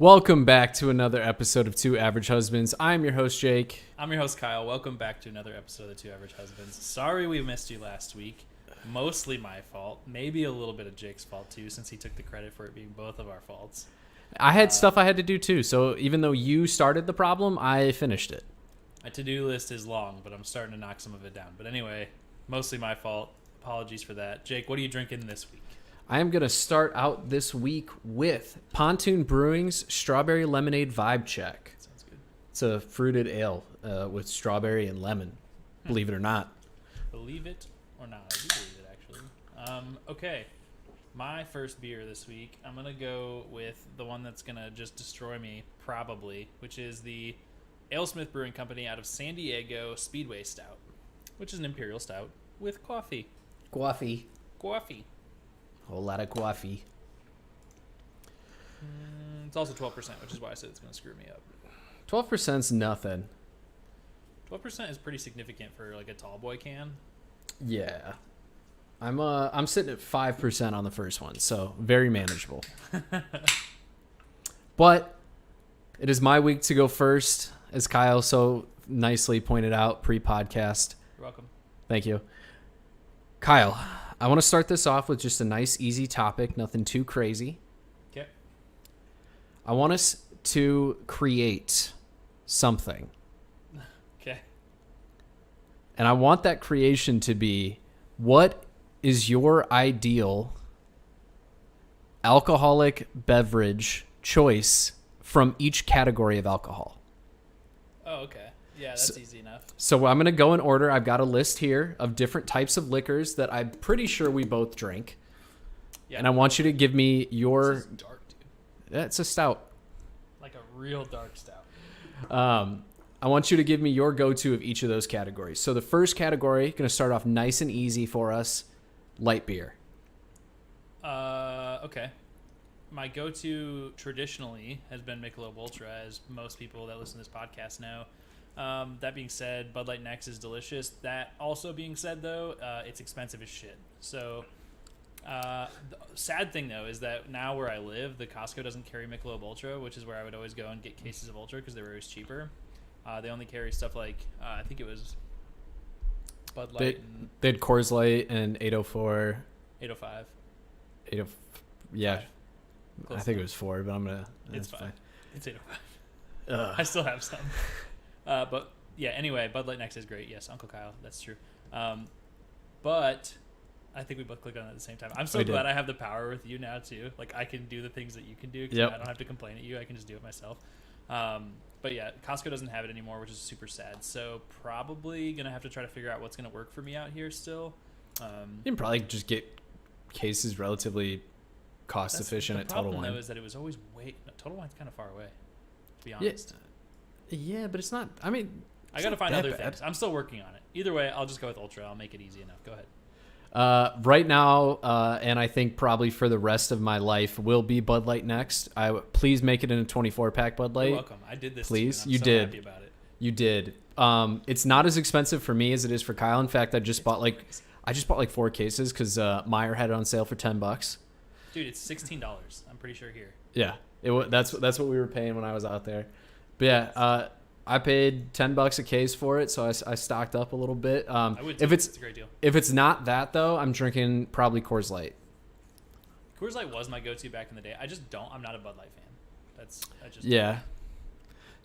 Welcome back to another episode of Two Average Husbands. I'm your host, Jake. I'm your host, Kyle. Welcome back to another episode of Two Average Husbands. Sorry we missed you last week. Mostly my fault. Maybe a little bit of Jake's fault, too, since he took the credit for it being both of our faults. I had stuff I had to do, too. So even though you started the problem, I finished it. My to-do list is long, but I'm starting to knock some of it down. But anyway, mostly my fault. Apologies for that. Jake, what are you drinking this week? I am going to start out this week with Pontoon Brewing's Strawberry Lemonade Vibe Check. Sounds good. It's a fruited ale with strawberry and lemon, believe it or not. Believe it or not. I do believe it, actually. Okay. My first beer this week, I'm going to go with the one that's going to just destroy me, probably, which is the AleSmith Brewing Company out of San Diego Speedway Stout, which is an imperial stout with coffee. Coffee. Coffee. Whole lot of coffee. It's also 12%, which is why I said it's going to screw me up. 12%'s nothing. 12% is pretty significant for like a tall boy can. Yeah. I'm sitting at 5% on the first one, so very manageable. But it is my week to go first, as Kyle so nicely pointed out pre-podcast. You're welcome. Thank you. Kyle, I want to start this off with just a nice, easy topic, nothing too crazy. Okay. I want us to create something. Okay. And I want that creation to be, what is your ideal alcoholic beverage choice from each category of alcohol? Oh, okay. Yeah, that's easy enough. So I'm going to go in order. I've got a list here of different types of liquors that I'm pretty sure we both drink. Yeah. And I want you to give me your... This is dark, dude. That's a stout. Like a real dark stout. I want you to give me your go-to of each of those categories. So the first category, going to start off nice and easy for us, light beer. Okay. My go-to traditionally has been Michelob Ultra, as most people that listen to this podcast know. That being said, Bud Light Next is delicious. That also being said, though, it's expensive as shit. So, the sad thing, though, is that now where I live, the Costco doesn't carry Michelob Ultra, which is where I would always go and get cases of Ultra because they were always cheaper. They only carry stuff like, I think it was Bud Light. They had Coors Light and 804. 805. 80, yeah. Close I think enough. it was 4, but I'm going to... It's fine. It's 805. I still have some. But yeah, anyway, Bud Light Next is great. Yes, Uncle Kyle, that's true. But I think we both clicked on it at the same time. I'm so glad I have the power with you now too. Like I can do the things that you can do. Yep. I don't have to complain at you. I can just do it myself. But yeah, Costco doesn't have it anymore, which is super sad. So probably gonna have to try to figure out what's gonna work for me out here still. You can probably just get cases relatively cost efficient at Total Wine. The problem though is that it was always Total Wine's kind of far away, to be honest. Yeah, but it's not. I mean, I gotta find other things. I'm still working on it. Either way, I'll just go with Ultra. I'll make it easy enough. Go ahead. Right now, and I think probably for the rest of my life, will be Bud Light Next. Please make it in a 24-pack Bud Light. You're welcome. I did this. Please, you did. Happy about it. You did. It's not as expensive for me as it is for Kyle. In fact, I just bought like 4 cases because Meijer had it on sale for $10. Dude, it's $16. I'm pretty sure here. Yeah, that's what we were paying when I was out there. But yeah, I paid $10 a case for it, so I stocked up a little bit. I would too. It's a great deal. If it's not that though, I'm drinking probably Coors Light. Coors Light was my go-to back in the day. I'm not a Bud Light fan.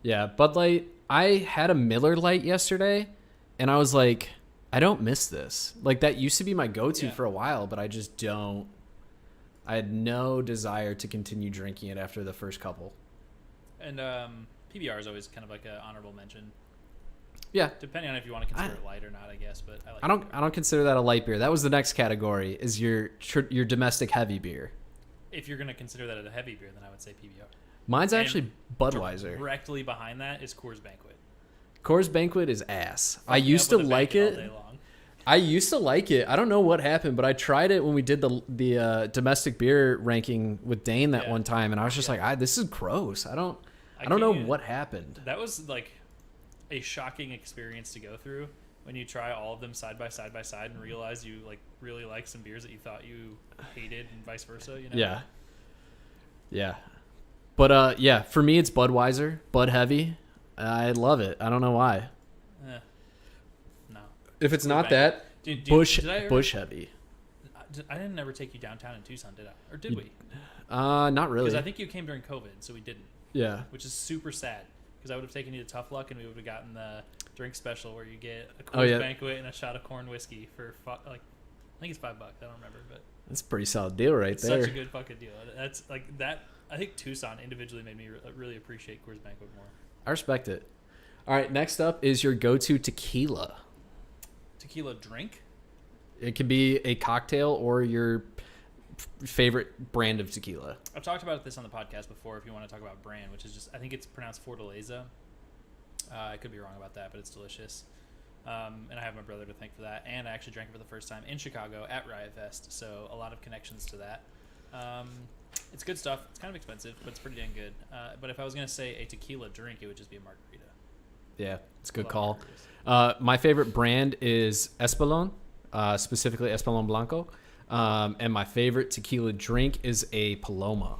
Yeah. Bud Light. I had a Miller Lite yesterday, and I was like, I don't miss this. Like that used to be my go-to for a while, but I just don't. I had no desire to continue drinking it after the first couple. And PBR is always kind of like an honorable mention. Yeah, depending on if you want to consider it light or not, I guess. But I don't consider that a light beer. That was the next category. Is your domestic heavy beer. If you're gonna consider that a heavy beer, then I would say PBR. Mine's actually Budweiser. Directly behind that is Coors Banquet. Coors Banquet is ass. I used to like it. I used to like it. I don't know what happened, but I tried it when we did the domestic beer ranking with Dane that one time, and I was just like, this is gross. I don't know what happened. That was like a shocking experience to go through when you try all of them side by side and realize you like really like some beers that you thought you hated and vice versa. You know? Yeah. But yeah, for me it's Budweiser, Bud Heavy. I love it. I don't know why. No. If it's not Banquet. that, Did Bush Heavy. I didn't ever take you downtown in Tucson, did I? Or did we? Not really. Because I think you came during COVID, so we didn't. Yeah. Which is super sad. Because I would have taken you to Tough Luck, and we would have gotten the drink special where you get a Coors Banquet and a shot of corn whiskey for I think it's $5. I don't remember, but that's a pretty solid deal right there. Such a good fucking deal. That's like that. I think Tucson individually made me really appreciate Coors Banquet more. I respect it. All right, next up is your go-to tequila. Tequila drink? It could be a cocktail or your favorite brand of tequila. I've talked about this on the podcast before if you want to talk about brand, which is just, I think it's pronounced Fortaleza. I could be wrong about that, but it's delicious. And I have my brother to thank for that. And I actually drank it for the first time in Chicago at Riot Fest, so a lot of connections to that. It's good stuff. It's kind of expensive, but it's pretty dang good. But if I was going to say a tequila drink, it would just be a margarita. Yeah, it's a good call. My favorite brand is Espolón, specifically Espolón Blanco. And my favorite tequila drink is a Paloma.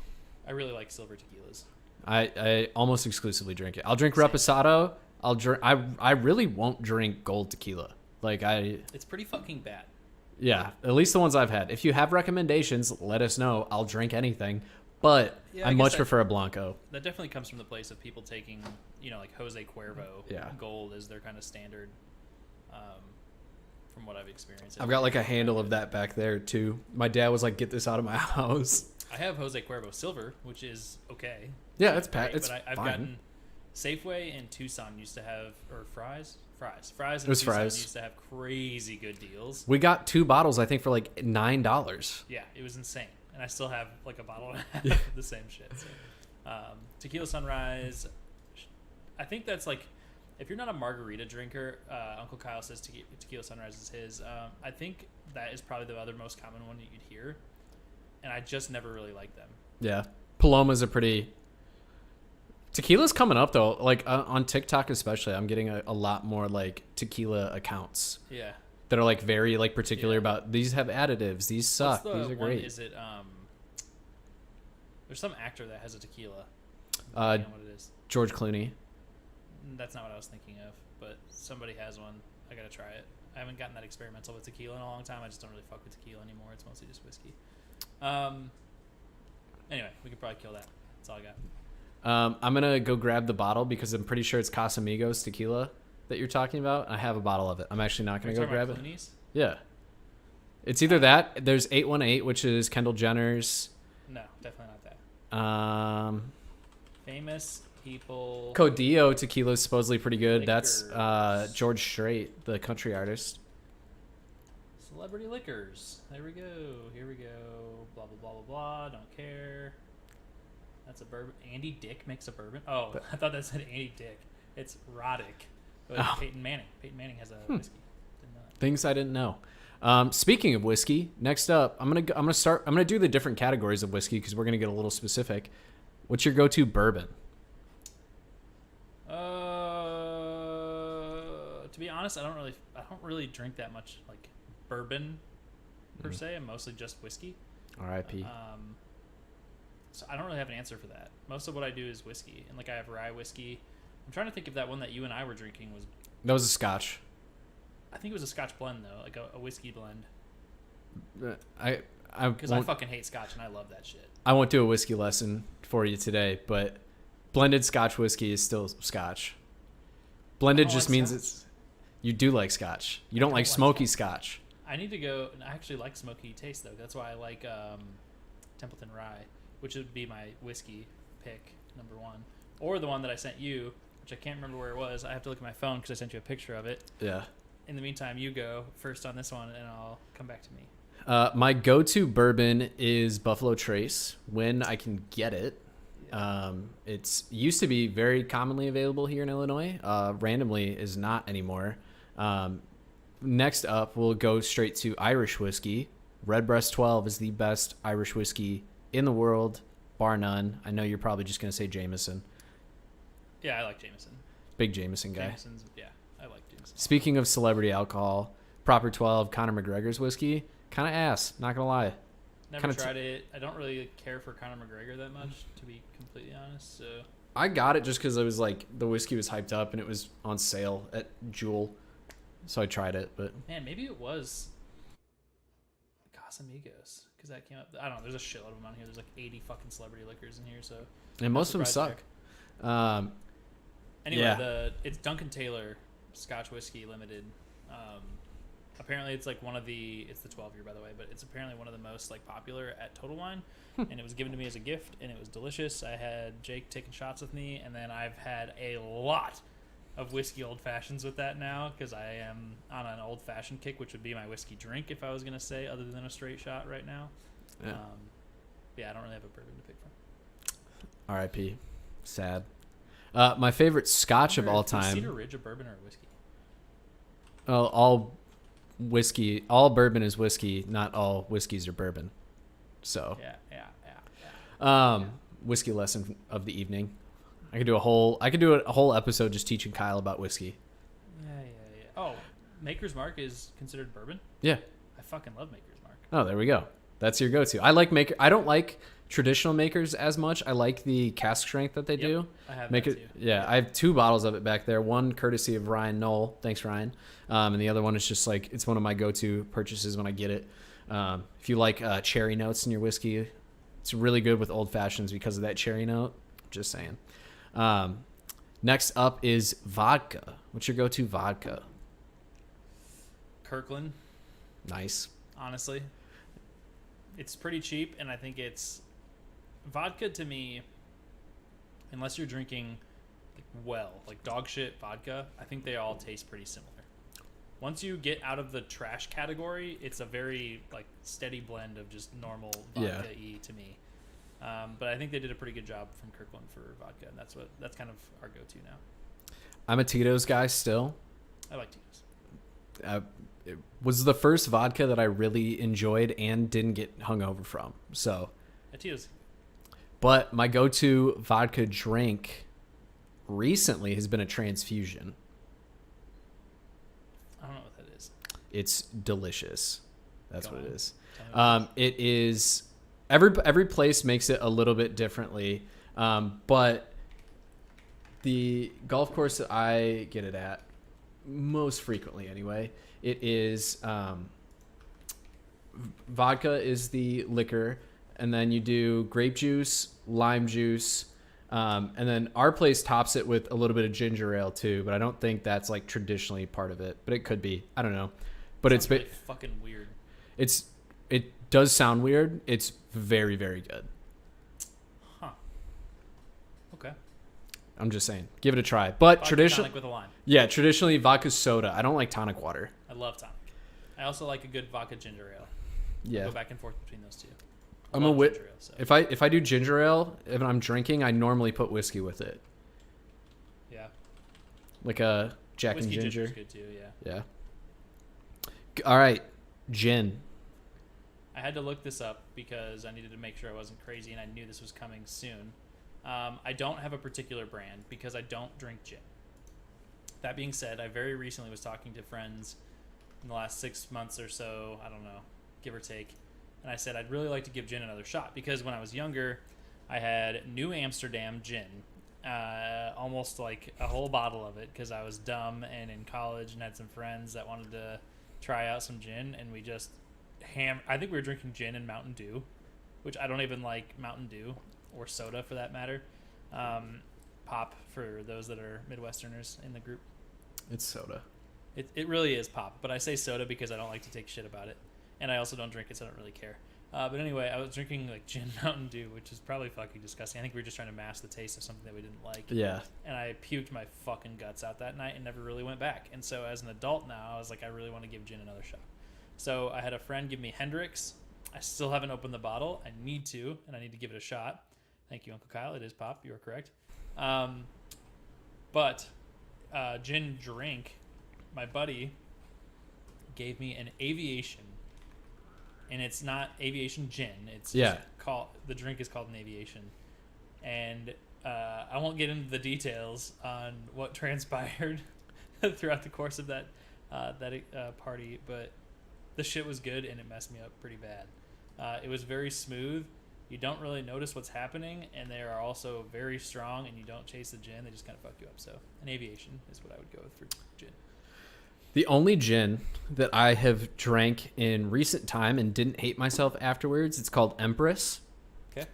I really like silver tequilas. I almost exclusively drink it. I'll drink Reposado. I really won't drink gold tequila. It's pretty fucking bad. Yeah, at least the ones I've had. If you have recommendations, let us know. I'll drink anything. But I much prefer a Blanco. That definitely comes from the place of people taking, like Jose Cuervo Gold as their kind of standard, from what I've experienced. I've got like a handle of that back there too. My dad was like, "Get this out of my house." I have Jose Cuervo Silver, which is okay. Yeah, it's great, but I've gotten Safeway in Tucson used to have, or Fry's in Tucson used to have crazy good deals. We got 2 bottles, I think, for like $9. Yeah, it was insane. And I still have like a bottle and a half of the same shit. So, Tequila Sunrise, I think that's like, if you're not a margarita drinker, Uncle Kyle says Tequila Sunrise is his. I think that is probably the other most common one that you'd hear. And I just never really liked them. Yeah. Paloma's a pretty... Tequila's coming up, though. Like, on TikTok especially, I'm getting a lot more, like, tequila accounts. Yeah. That are, like, very, like, particular about, these have additives, these suck, these are great. Is it, there's some actor that has a tequila. I don't know what it is. George Clooney. That's not what I was thinking of, but somebody has one. I gotta try it. I haven't gotten that experimental with tequila in a long time. I just don't really fuck with tequila anymore. It's mostly just whiskey. Anyway, we could probably kill that. That's all I got. I'm gonna go grab the bottle because I'm pretty sure it's Casamigos tequila that you're talking about. I have a bottle of it. I'm actually not gonna go grab it. Clooney's? Yeah, it's either that. There's 818, which is Kendall Jenner's. No, definitely not that. Famous people. Codillo tequila is supposedly pretty good. Liquors. That's George Strait, the country artist. Celebrity liquors. There we go. Here we go. Blah blah blah blah blah. Don't care. That's a bourbon. Andy Dick makes a bourbon. Oh, I thought that said Andy Dick. It's Roddick. Peyton Manning. Peyton Manning has a whiskey. Things I didn't know. Speaking of whiskey, next up, I'm gonna do the different categories of whiskey because we're gonna get a little specific. What's your go-to bourbon? To be honest, I don't really drink that much like bourbon per se. I'm mostly just whiskey. R.I.P. So I don't really have an answer for that. Most of what I do is whiskey, and like I have rye whiskey. I'm trying to think if that one that you and I were drinking was. That was a Scotch. I think it was a Scotch blend though, like a whiskey blend. Because I fucking hate Scotch and I love that shit. I won't do a whiskey lesson for you today, but blended Scotch whiskey is still Scotch. Blended just means you do like Scotch. You don't like smoky Scotch. I need to go, and I actually like smoky taste though. That's why I like Templeton Rye, which would be my whiskey pick number 1, or the one that I sent you, which I can't remember where it was. I have to look at my phone because I sent you a picture of it. Yeah. In the meantime, you go first on this one, and I'll come back to me. My go-to bourbon is Buffalo Trace when I can get it. It's used to be very commonly available here in Illinois. Randomly is not anymore. Next up, we'll go straight to Irish whiskey. Redbreast 12 is the best Irish whiskey in the world, bar none. I know you're probably just going to say Jameson. Yeah, I like Jameson. Big Jameson guy. Jameson's, yeah, I like Jameson. Speaking of celebrity alcohol, Proper 12, Conor McGregor's whiskey, kind of ass, not going to lie. Never tried it. I don't really care for Conor McGregor that much, to be completely honest. So I got it just because it was like the whiskey was hyped up and it was on sale at Jewel, so I tried it. But man, maybe it was Casamigos because that came up. I don't know. There's a shitload of them on here. There's like 80 fucking celebrity liquors in here, so and most of them suck. Anyway, it's Duncan Taylor Scotch Whiskey Limited. Apparently, it's like it's the 12-year, by the way, but it's apparently one of the most like popular at Total Wine, and it was given to me as a gift, and it was delicious. I had Jake taking shots with me, and then I've had a lot of whiskey old fashions with that now because I am on an old fashioned kick, which would be my whiskey drink if I was gonna say other than a straight shot right now. Yeah, I don't really have a bourbon to pick from. R.I.P. Sad. My favorite Scotch of all time. Is Cedar Ridge a bourbon or a whiskey? All whiskey, all bourbon is whiskey. Not all whiskeys are bourbon. So yeah. Whiskey lesson of the evening. I could do a whole episode just teaching Kyle about whiskey. Yeah. Oh, Maker's Mark is considered bourbon? Yeah. I fucking love Maker's Mark. Oh, there we go. That's your go-to. I don't like traditional Makers as much. I like the cask strength that they do. I have that too. Yeah, I have 2 bottles of it back there. One courtesy of Ryan Knoll. Thanks, Ryan. And the other one is just like, it's one of my go-to purchases when I get it. If you like cherry notes in your whiskey, it's really good with old fashions because of that cherry note. Just saying. Next up is vodka. What's your go-to vodka? Kirkland. Nice. Honestly. It's pretty cheap, and I think it's... Vodka, to me, unless you're drinking like dog shit vodka, I think they all taste pretty similar. Once you get out of the trash category, it's a very like steady blend of just normal vodka-y to me. But I think they did a pretty good job from Kirkland for vodka, and that's kind of our go-to now. I'm a Tito's guy still. I like Tito's. It was the first vodka that I really enjoyed and didn't get hungover from. So, Tito's. But my go-to vodka drink recently has been a transfusion. I don't know what that is. It's delicious. That's what it is. It is every place makes it a little bit differently, but the golf course that I get it at most frequently anyway, it is vodka is the liquor, and then you do grape juice, lime juice, and then our place tops it with a little bit of ginger ale too, but I don't think that's like traditionally part of it, but it could be. I don't know. But it's really fucking weird. It does sound weird. It's very, very good. Huh. Okay. I'm just saying. Give it a try. But traditionally with a lime. Yeah, traditionally vodka soda. I don't like tonic water. I love tonic. I also like a good vodka ginger ale. Yeah. Go back and forth between those two. If I do ginger ale, if I'm drinking, I normally put whiskey with it. Yeah. Like a Jack whiskey and ginger. Ginger's good too, yeah. Yeah. All right, gin. I had to look this up because I needed to make sure I wasn't crazy, and I knew this was coming soon. I don't have a particular brand because I don't drink gin. That being said, I very recently was talking to friends in the last 6 months or so, I don't know, give or take, and I said I'd really like to give gin another shot because when I was younger, I had New Amsterdam gin, almost like a whole bottle of it because I was dumb and in college and had some friends that wanted to try out some gin, and we just I think we were drinking gin and Mountain Dew, which I don't even like Mountain Dew or soda for that matter. Pop for those that are Midwesterners in the group. It's soda. It really is pop, but I say soda because I don't like to take shit about it, and I also don't drink it, so I don't really care. But anyway, I was drinking like gin Mountain Dew, which is probably fucking disgusting. I think we were just trying to mask the taste of something that we didn't like. Yeah. And I puked my fucking guts out that night and never really went back. And so as an adult now, I was like, I really want to give gin another shot. So I had a friend give me Hendrix. I still haven't opened the bottle. I need to, and I need to give it a shot. Thank you, Uncle Kyle. It is pop. You are correct. But gin drink, my buddy gave me an Aviation. And it's not Aviation gin. It's just the drink is called an Aviation. And I won't get into the details on what transpired throughout the course of that party, but the shit was good and it messed me up pretty bad. It was very smooth. You don't really notice what's happening, and they are also very strong, and you don't chase the gin. They just kind of fuck you up. So an aviation is what I would go with for gin. The only gin that I have drank in recent time and didn't hate myself afterwards, it's called Empress. Okay.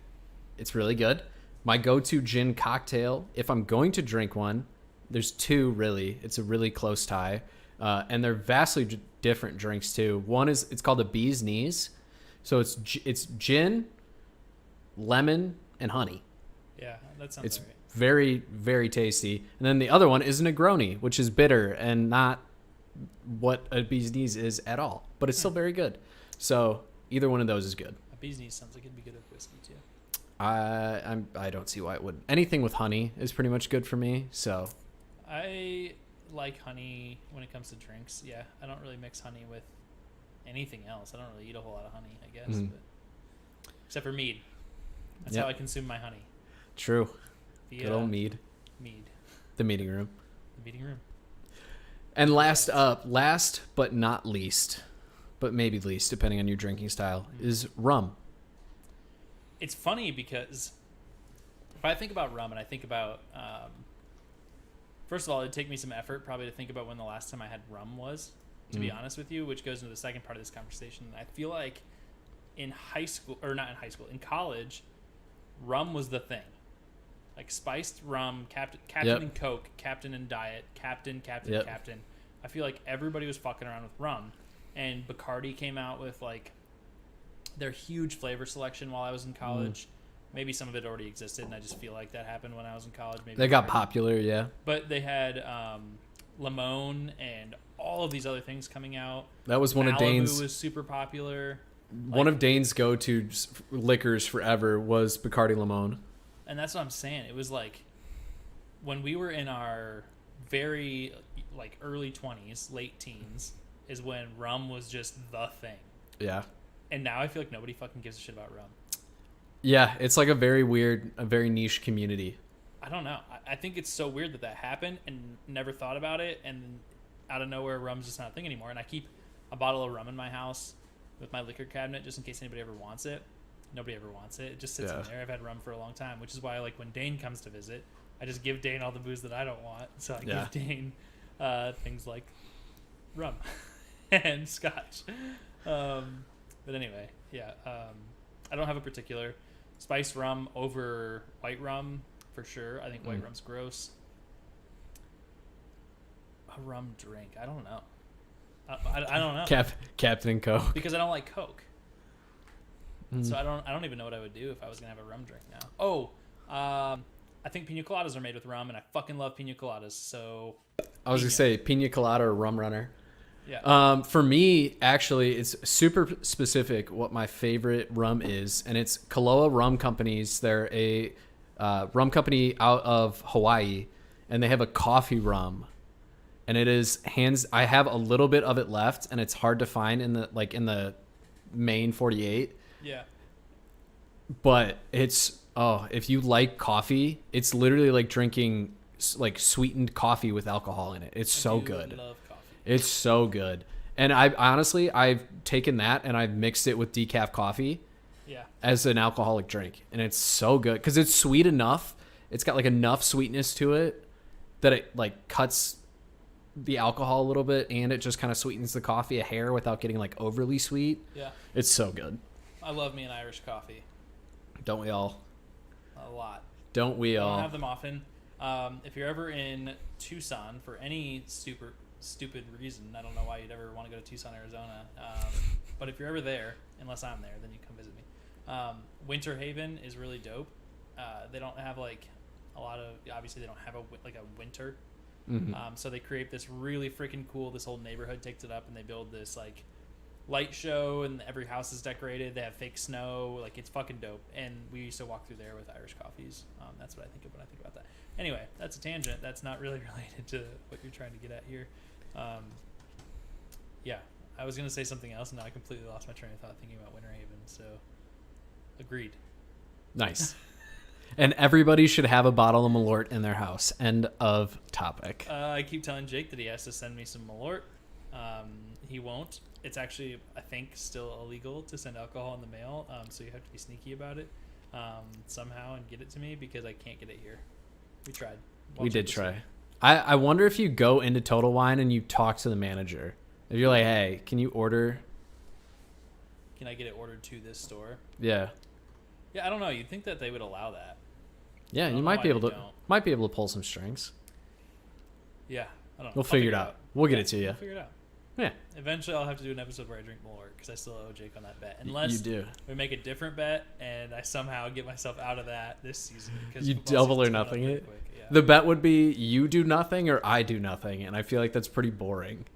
It's really good. My go-to gin cocktail, if I'm going to drink one, there's two really. It's a really close tie. And they're vastly different drinks too. One is, it's called a Bee's Knees. So it's gin, lemon, and honey. Yeah, that sounds right. Very, very tasty. And then the other one is a Negroni, which is bitter and not what a Bee's Knees is at all. But it's still very good. So either one of those is good. A Bee's Knees sounds like it'd be good with whiskey too. I don't see why it wouldn't. Anything with honey is pretty much good for me. So I like honey when it comes to drinks. Yeah, I don't really mix honey with anything else. I don't really eat a whole lot of honey, I guess. But except for mead. That's how I consume my honey. True. Via good old mead. Mead. The meeting room. The meeting room. And last but not least, but maybe least, depending on your drinking style, is rum. It's funny because if I think about rum and I think about, first of all, it'd take me some effort probably to think about when the last time I had rum was, to be honest with you, which goes into the second part of this conversation. I feel like in college, rum was the thing. Like spiced rum, Captain and Coke, Captain and Diet, Captain. I feel like everybody was fucking around with rum. And Bacardi came out with like their huge flavor selection while I was in college. Maybe some of it already existed, and I just feel like that happened when I was in college. Maybe they got popular, yeah. But they had Limon and all of these other things coming out. That was one of Dane's. Malibu was super popular. One of Dane's go-to liquors forever was Bacardi Limon. And that's what I'm saying. It was like when we were in our very like early 20s, late teens, is when rum was just the thing. Yeah. And now I feel like nobody fucking gives a shit about rum. Yeah, it's like a very niche community. I don't know. I think it's so weird that happened and never thought about it. And out of nowhere, rum's just not a thing anymore. And I keep a bottle of rum in my house with my liquor cabinet just in case anybody ever wants it. Nobody ever wants it. It just sits in there. I've had rum for a long time, which is why like when Dane comes to visit, I just give Dane all the booze that I don't want. So I give Dane things like rum and scotch. But anyway, I don't have a particular spiced rum over white rum for sure. I think white rum's gross. A rum drink, I don't know. I don't know. Captain and Coke. Because I don't like Coke. So I don't even know what I would do if I was gonna have a rum drink now. I think pina coladas are made with rum, and I fucking love pina coladas. So I was gonna say pina colada or rum runner. Yeah. For me, actually, it's super specific what my favorite rum is, and it's Kaloa Rum Companies. They're a rum company out of Hawaii, and they have a coffee rum, and it is I have a little bit of it left, and it's hard to find in the main 48. Yeah. But it's if you like coffee, it's literally like drinking like sweetened coffee with alcohol in it. It's so good. Love coffee. It's so good. And I've taken that and I've mixed it with decaf coffee as an alcoholic drink. And it's so good because it's sweet enough. It's got like enough sweetness to it that it like cuts the alcohol a little bit, and it just kind of sweetens the coffee a hair without getting like overly sweet. Yeah. It's so good. I love me an Irish coffee. Don't we all? A lot. Don't we all? I don't have them often. If you're ever in Tucson for any stupid reason, I don't know why you'd ever want to go to Tucson, Arizona. But if you're ever there, unless I'm there, then you come visit me. Winter Haven is really dope. They don't have like a lot of, obviously they don't have a winter. Mm-hmm. So they create this really freaking cool, this whole neighborhood takes it up and they build this like light show and every house is decorated. They have fake snow. Like it's fucking dope. And we used to walk through there with Irish coffees. That's what I think of when I think about that. Anyway, that's a tangent. That's not really related to what you're trying to get at here. I was going to say something else and now I completely lost my train of thought thinking about Winter Haven. So agreed. Nice. And everybody should have a bottle of Malort in their house. End of topic. I keep telling Jake that he has to send me some Malort. he won't. It's actually, I think, still illegal to send alcohol in the mail, so you have to be sneaky about it somehow and get it to me because I can't get it here. We tried. We did try. I wonder if you go into Total Wine and you talk to the manager. If you're like, hey, can you order? Can I get it ordered to this store? Yeah. Yeah, I don't know. You'd think that they would allow that. Yeah, you might be able to pull some strings. Yeah, I don't know. We'll figure it out. We'll get it to you. We'll figure it out. Yeah. Eventually, I'll have to do an episode where I drink more because I still owe Jake on that bet. Unless you do. We make a different bet and I somehow get myself out of that this season. You double or nothing it. Yeah. The bet would be you do nothing or I do nothing, and I feel like that's pretty boring.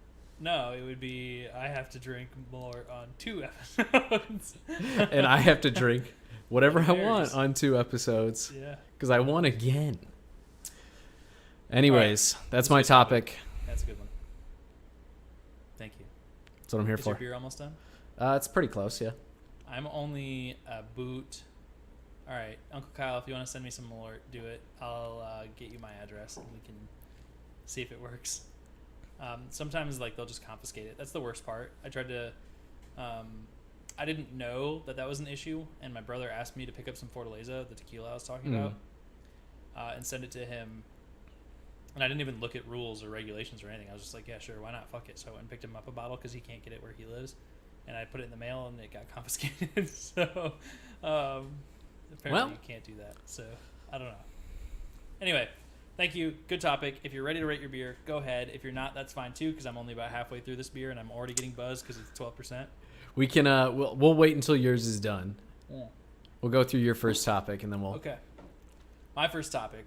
No, it would be I have to drink more on 2 episodes. And I have to drink whatever I want on 2 episodes. Yeah. Because I won again. Anyways, that's my topic. That's a good one. Thank you. That's what I'm here for. Is your beer almost done? It's pretty close, yeah. I'm only a boot. All right, Uncle Kyle, if you want to send me some more, do it. I'll get you my address and we can see if it works. Sometimes like they'll just confiscate it. That's the worst part. I tried to. I didn't know that was an issue, and my brother asked me to pick up some Fortaleza, the tequila I was talking about, and send it to him. And I didn't even look at rules or regulations or anything. I was just like, yeah, sure, why not? Fuck it. So I went and picked him up a bottle because he can't get it where he lives. And I put it in the mail, and it got confiscated. So apparently you can't do that. So I don't know. Anyway, thank you. Good topic. If you're ready to rate your beer, go ahead. If you're not, that's fine too, because I'm only about halfway through this beer, and I'm already getting buzzed because it's 12%. We can we'll wait until yours is done. Yeah. We'll go through your first topic, and then we'll. Okay. My first topic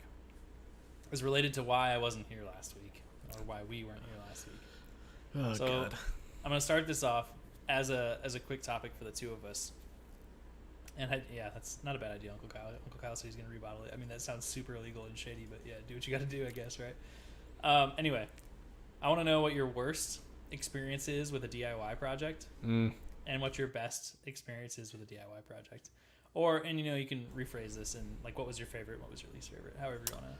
is related to why I wasn't here last week, or why we weren't here last week. Oh, so God. I'm going to start this off as a quick topic for the two of us. And that's not a bad idea, Uncle Kyle. Uncle Kyle said he's going to rebottle it. I mean, that sounds super illegal and shady, but yeah, do what you got to do, I guess, right? Anyway, I want to know what your worst experience is with a DIY project, and what your best experience is with a DIY project. And you can rephrase this and like, what was your favorite, what was your least favorite, however you want to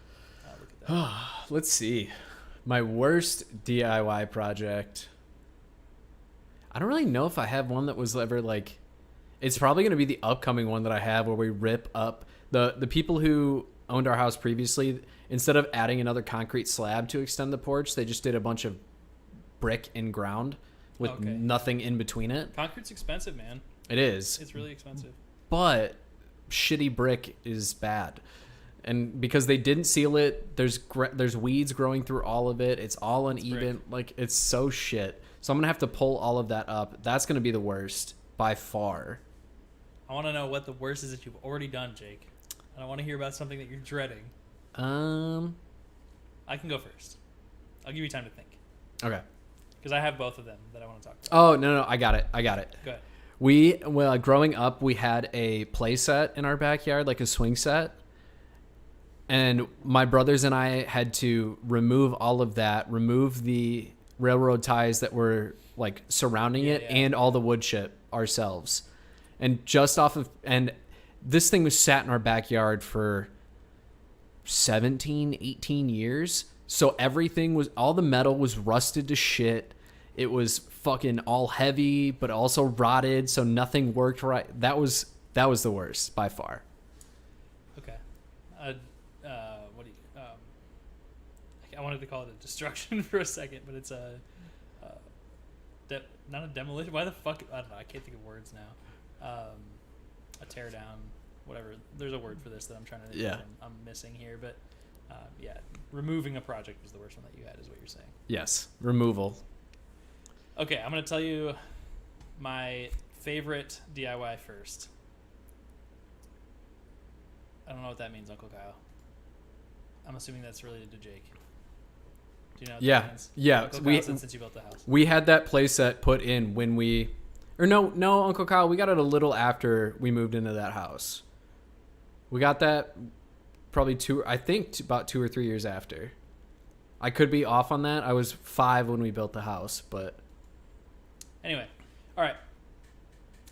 look at that. Let's see. My worst DIY project. I don't really know if I have one that was ever like. It's probably going to be the upcoming one that I have where we rip up the people who owned our house previously. Instead of adding another concrete slab to extend the porch, they just did a bunch of brick and ground with nothing in between it. Concrete's expensive, man. It is. It's really expensive. But shitty brick is bad. And because they didn't seal it, there's weeds growing through all of it. It's all uneven. Like, it's so shit. So I'm going to have to pull all of that up. That's going to be the worst by far. I want to know what the worst is that you've already done, Jake. I don't want to hear about something that you're dreading. I can go first. I'll give you time to think. Okay. Because I have both of them that I want to talk about. Oh, no, I got it. Go ahead. Growing up, we had a play set in our backyard, like a swing set. And my brothers and I had to remove all of that, remove the railroad ties that were like surrounding it, and all the wood chip ourselves. And and this thing was sat in our backyard for 17, 18 years. So all the metal was rusted to shit. It was fucking all heavy, but also rotted. So nothing worked right. That was the worst by far. Okay. I wanted to call it a destruction for a second, but it's not a demolition. Why the fuck? I don't know. I can't think of words now. A tear down, whatever. There's a word for this that I'm trying to think of. I'm missing here, but removing a project was the worst one that you had, is what you're saying. Yes, removal. Okay, I'm going to tell you my favorite DIY first. I don't know what that means, Uncle Kyle. I'm assuming that's related to Jake. Do you know what that means? Yeah. Uncle Kyle said since you built the house. We had that playset put in when we... Or no, Uncle Kyle, we got it a little after we moved into that house. We got that probably about 2 or 3 years after. I could be off on that. I was 5 when we built the house, but... Anyway, all right.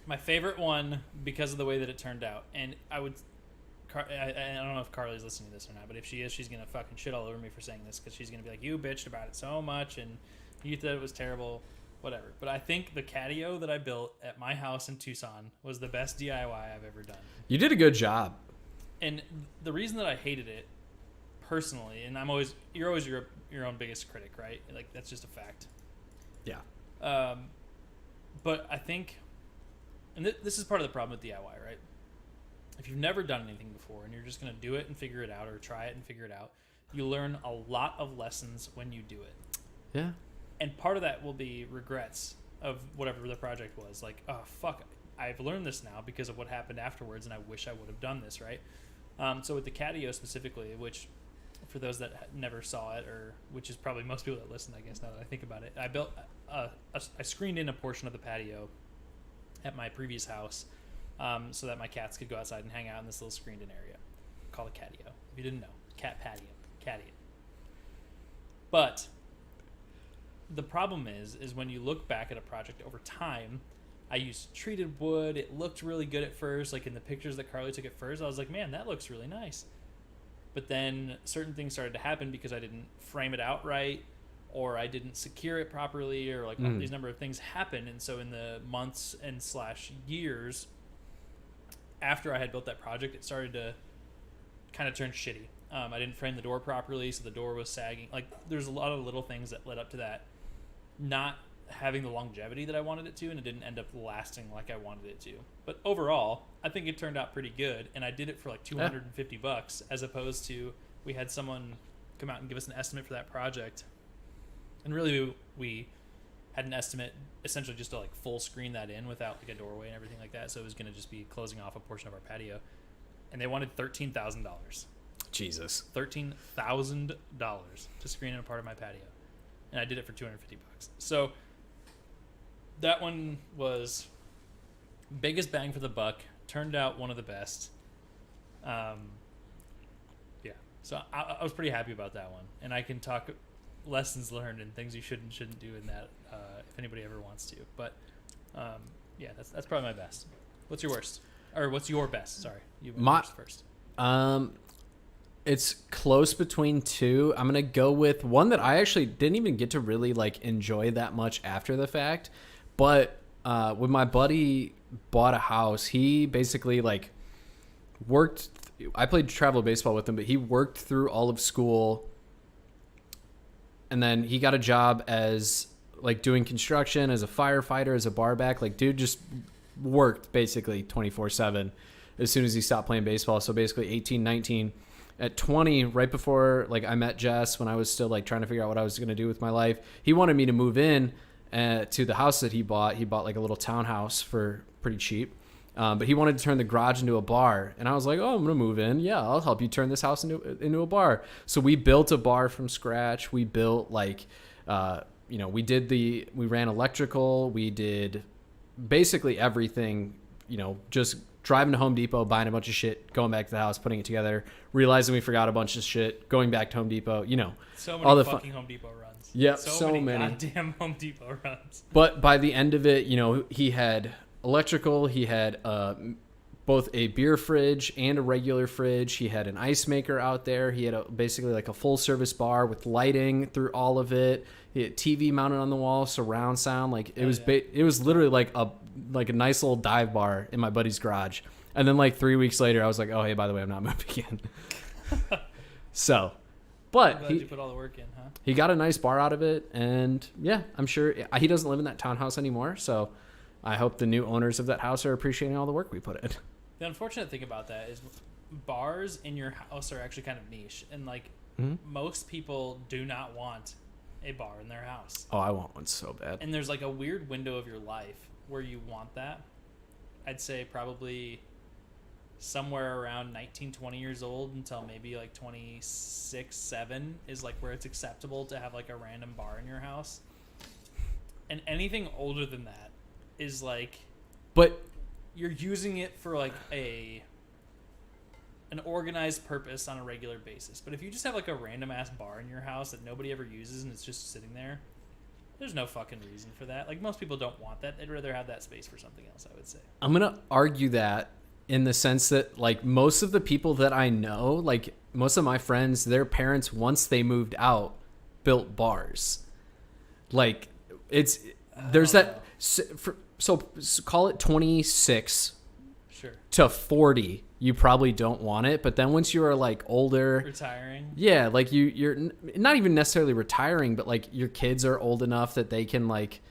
My favorite one, because of the way that it turned out, and I don't know if Carly's listening to this or not, but if she is, she's going to fucking shit all over me for saying this, because she's going to be like, you bitched about it so much, and you thought it was terrible, whatever. But I think the catio that I built at my house in Tucson was the best DIY I've ever done. You did a good job. And the reason that I hated it personally, and you're always your own biggest critic, right? Like, that's just a fact. Yeah. But I think, and this is part of the problem with DIY, right? If you've never done anything before and you're just going to do it and figure it out, or try it and figure it out, you learn a lot of lessons when you do it. Yeah. And part of that will be regrets of whatever the project was. Like, oh, fuck, I've learned this now because of what happened afterwards, and I wish I would have done this, right? So with the catio specifically, which for those that never saw it, or which is probably most people that listen, I guess, now that I think about it, I built, I screened in a portion of the patio at my previous house so that my cats could go outside and hang out in this little screened-in area called a catio. If you didn't know, cat patio. But the problem is when you look back at a project over time, I used treated wood. It looked really good at first. Like in the pictures that Carly took at first, I was like, man, that looks really nice. But then certain things started to happen because I didn't frame it out right, or I didn't secure it properly, or like these number of things happened. And so in the months and / years after I had built that project, it started to kind of turn shitty. I didn't frame the door properly, so the door was sagging. Like, there's a lot of little things that led up to that not having the longevity that I wanted it to, and it didn't end up lasting like I wanted it to. But overall, I think it turned out pretty good, and I did it for like $250 as opposed to we had someone come out and give us an estimate for that project. And really, we had an estimate essentially just to like full screen that in without like a doorway and everything like that, so it was going to just be closing off a portion of our patio. And they wanted $13,000. Jesus. $13,000 to screen in a part of my patio. And I did it for $250. So that one was biggest bang for the buck. Turned out one of the best. Yeah. So I was pretty happy about that one. And I can talk lessons learned and things you should and shouldn't do in that if anybody ever wants to. But yeah, that's probably my best. What's your worst? Or what's your best? Sorry. You went first. It's close between two. I'm gonna go with one that I actually didn't even get to really like enjoy that much after the fact. But when my buddy bought a house, he basically like worked. I played travel baseball with him, but he worked through all of school, and then he got a job as like doing construction, as a firefighter, as a bar back. Like, dude just worked basically 24/7 as soon as he stopped playing baseball. So basically 18, 19. At 20, right before like I met Jess, when I was still like trying to figure out what I was going to do with my life, he wanted me to move in to the house that he bought. He bought like a little townhouse for pretty cheap, but he wanted to turn the garage into a bar. And I was like, oh, I'm going to move in. Yeah, I'll help you turn this house into a bar. So we built a bar from scratch. We built like, we ran electrical. We did basically everything, just driving to Home Depot, buying a bunch of shit, going back to the house, putting it together, realizing we forgot a bunch of shit, going back to Home Depot, So many fucking Home Depot runs. Yep, so many goddamn Home Depot runs. But by the end of it, he had electrical, he had both a beer fridge and a regular fridge. He had an ice maker out there. He had basically like a full service bar with lighting through all of it. He had TV mounted on the wall, surround sound. Like it was literally like a nice little dive bar in my buddy's garage. And then like 3 weeks later, I was like, oh, hey, by the way, I'm not moving in. So, but I'm glad you put all the work in, huh? He got a nice bar out of it. And yeah, I'm sure he doesn't live in that townhouse anymore. So I hope the new owners of that house are appreciating all the work we put in. The unfortunate thing about that is bars in your house are actually kind of niche. And like most people do not want a bar in their house. Oh, I want one so bad. And there's like a weird window of your life where you want that. I'd say probably somewhere around 19, 20 years old until maybe like 26, 7 is like where it's acceptable to have like a random bar in your house. And anything older than that is like... But you're using it for like an organized purpose on a regular basis. But if you just have like a random ass bar in your house that nobody ever uses and it's just sitting there, there's no fucking reason for that. Like most people don't want that. They'd rather have that space for something else, I would say. I'm going to argue that in the sense that like most of the people that I know, like most of my friends, their parents, once they moved out, built bars. Like There's don't that. So call it 26 Sure. to 40. You probably don't want it, but then once you are like older, Retiring. yeah, like you're not even necessarily retiring, but like your kids are old enough that they can like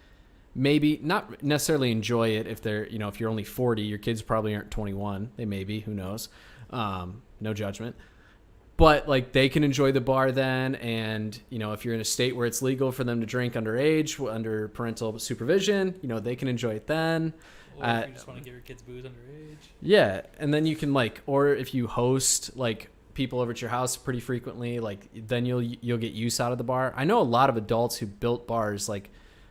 maybe not necessarily enjoy it. If they're, if you're only 40, your kids probably aren't 21. They may be, who knows? No judgment. But like they can enjoy the bar then, and if you're in a state where it's legal for them to drink underage, under parental supervision, they can enjoy it then. Or if you just want to give your kids booze underage. Yeah, and then you can or if you host like people over at your house pretty frequently, like then you'll get use out of the bar. I know a lot of adults who built bars, like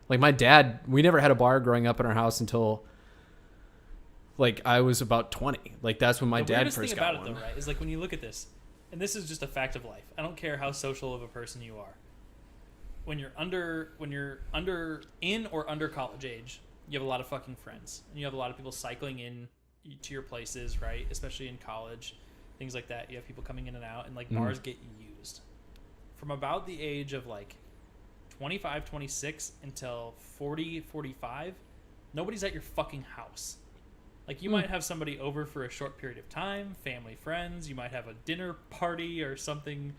my dad. We never had a bar growing up in our house until like I was about 20. Like that's when my dad first got one. The weirdest thing about it, though, right, is like when you look at this, and this is just a fact of life. I don't care how social of a person you are. When you're under college age, you have a lot of fucking friends, and you have a lot of people cycling in to your places, right? Especially in college, things like that. You have people coming in and out, and like bars get used from about the age of like 25, 26 until 40, 45. Nobody's at your fucking house. Like you might have somebody over for a short period of time, family, friends. You might have a dinner party or something,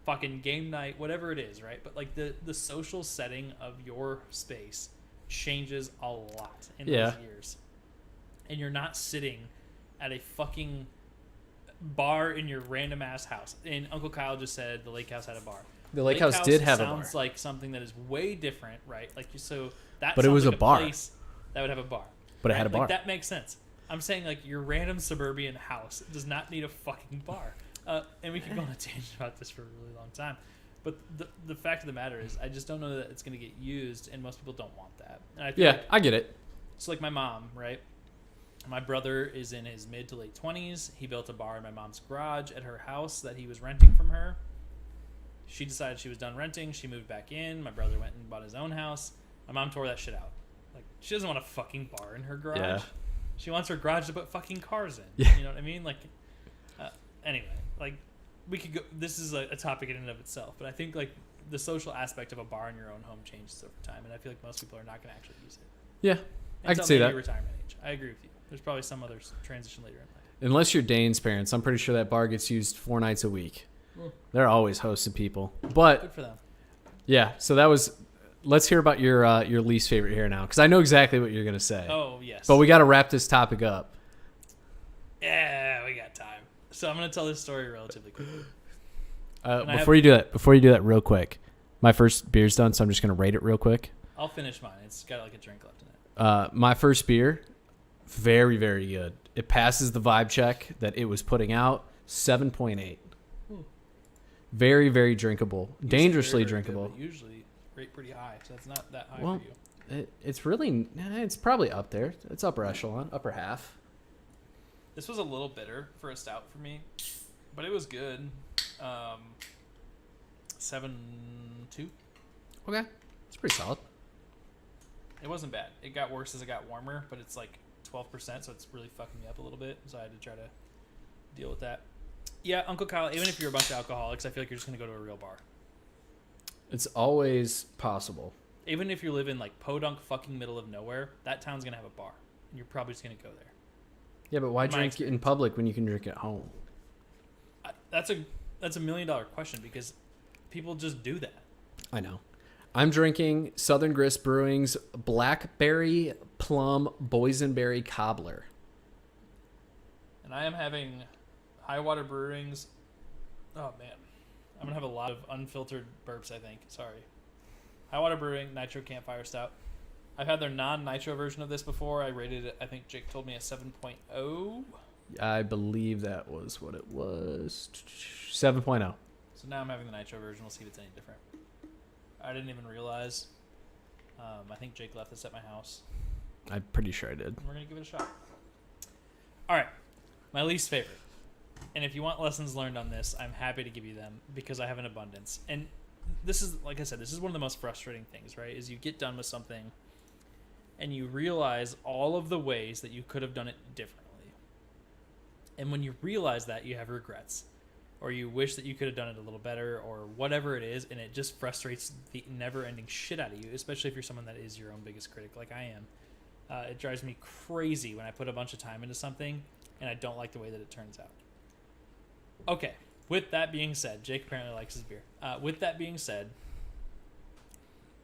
fucking game night, whatever it is, right? But like the social setting of your space changes a lot in those years. And you're not sitting at a fucking bar in your random ass house. And Uncle Kyle just said the lake house had a bar. The lake house did have a bar. Sounds like something that is way different, right? Like but it was like a bar place that would have a bar. But it had a bar. Like that makes sense. I'm saying like your random suburban house does not need a fucking bar. And we could go on a tangent about this for a really long time. But the fact of the matter is, I just don't know that it's going to get used, and most people don't want that. And I feel I get it. It's like my mom, right? My brother is in his mid to late 20s. He built a bar in my mom's garage at her house that he was renting from her. She decided she was done renting. She moved back in. My brother went and bought his own house. My mom tore that shit out. Like, she doesn't want a fucking bar in her garage. Yeah. She wants her garage to put fucking cars in. Yeah. You know what I mean? Like, anyway, like, we could go. This is a topic in and of itself, but I think like the social aspect of a bar in your own home changes over time, and I feel like most people are not going to actually use it. Yeah, I can see that. Retirement age. I agree with you. There's probably some other transition later in life. Unless you're Dane's parents, I'm pretty sure that bar gets used 4 nights a week. They're always hosting people, but good for them. Yeah, so that was. Let's hear about your least favorite here now, because I know exactly what you're going to say. Oh yes, but we got to wrap this topic up. Yeah, we got time. So I'm going to tell this story relatively quickly. Before you do that real quick, my first beer's done, so I'm just going to rate it real quick. I'll finish mine. It's got like a drink left in it. My first beer, very, very good. It passes the vibe check that it was putting out, 7.8. Very, very drinkable. Dangerously drinkable. Good, usually rate pretty high, so that's not that high for you. It's probably up there. It's upper echelon, upper half. This was a little bitter for a stout for me, but it was good. 7.2. Okay, it's pretty solid. It wasn't bad. It got worse as it got warmer, but it's like 12%, so it's really fucking me up a little bit. So I had to try to deal with that. Yeah, Uncle Kyle, even if you're a bunch of alcoholics, I feel like you're just going to go to a real bar. It's always possible. Even if you live in like Podunk fucking middle of nowhere, that town's going to have a bar. And you're probably just going to go there. Yeah, but why drink in public when you can drink at home? That's a $1 million question, because people just do that. I know. I'm drinking Southern Grist Brewing's Blackberry Plum Boysenberry Cobbler. And I am having High Water Brewing's. Oh, man. I'm going to have a lot of unfiltered burps, I think. Sorry. High Water Brewing Nitro Campfire Stout. I've had their non-nitro version of this before. I rated it, I think Jake told me, a 7.0. I believe that was what it was. 7.0. So now I'm having the nitro version. We'll see if it's any different. I didn't even realize. I think Jake left this at my house. I'm pretty sure I did. And we're going to give it a shot. All right. My least favorite. And if you want lessons learned on this, I'm happy to give you them because I have an abundance. And this is, like I said, this is one of the most frustrating things, right? Is you get done with something and you realize all of the ways that you could have done it differently. And when you realize that, you have regrets. or you wish that you could have done it a little better, or whatever it is, and it just frustrates the never-ending shit out of you, especially if you're someone that is your own biggest critic like I am. It drives me crazy when I put a bunch of time into something and I don't like the way that it turns out. Okay, with that being said, Jake apparently likes his beer. With that being said,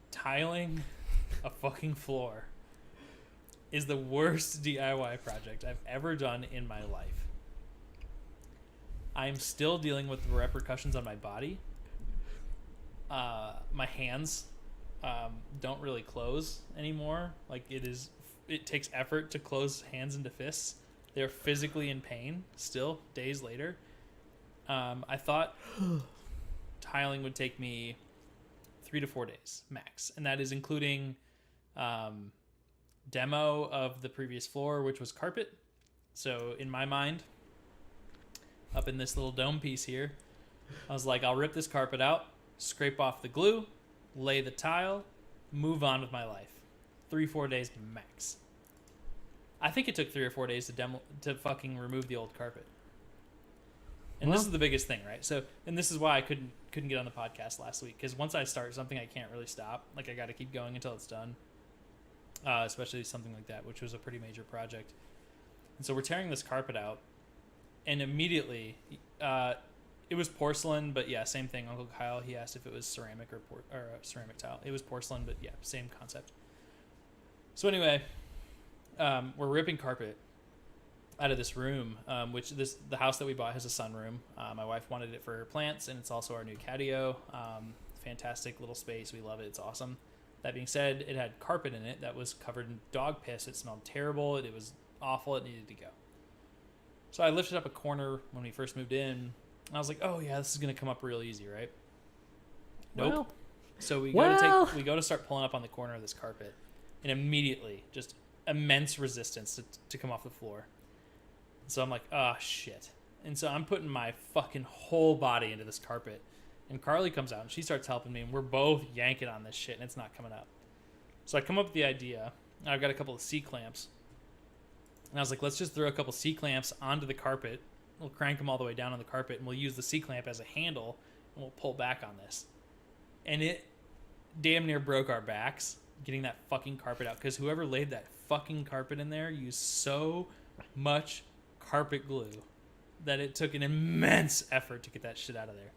tiling a fucking floor is the worst DIY project I've ever done in my life. I'm still dealing with the repercussions on my body. My hands don't really close anymore. Like it takes effort to close hands into fists. They're physically in pain still days later. I thought tiling would take me 3 to 4 days max, and that is including demo of the previous floor, which was carpet. So in my mind, up in this little dome piece here, I was like, I'll rip this carpet out, scrape off the glue, lay the tile, move on with my life. 3-4 days max. I think it took 3 or 4 days to fucking remove the old carpet. And this is the biggest thing, right? So, and this is why I couldn't get on the podcast last week, because once I start something, I can't really stop. Like, I got to keep going until it's done. Especially something like that, which was a pretty major project. And so we're tearing this carpet out, and immediately, it was porcelain, but yeah, same thing. Uncle Kyle, he asked if it was ceramic or ceramic tile. It was porcelain, but yeah, same concept. So anyway, we're ripping carpet out of this room, the house that we bought has a sunroom. My wife wanted it for her plants, and it's also our new catio. Fantastic little space. We love it. It's awesome. That being said, it had carpet in it that was covered in dog piss. It smelled terrible. It was awful. It needed to go. So I lifted up a corner when we first moved in, and I was like, oh yeah, this is going to come up real easy, right? Nope. Well, so we go to start pulling up on the corner of this carpet, and immediately just immense resistance to come off the floor. So I'm like, oh shit. And so I'm putting my fucking whole body into this carpet. And Carly comes out and she starts helping me, and we're both yanking on this shit and it's not coming up. So I come up with the idea. I've got a couple of C-clamps. And I was like, let's just throw a couple C-clamps onto the carpet. We'll crank them all the way down on the carpet, and we'll use the C-clamp as a handle, and we'll pull back on this. And it damn near broke our backs getting that fucking carpet out, because whoever laid that fucking carpet in there used so much carpet glue that it took an immense effort to get that shit out of there.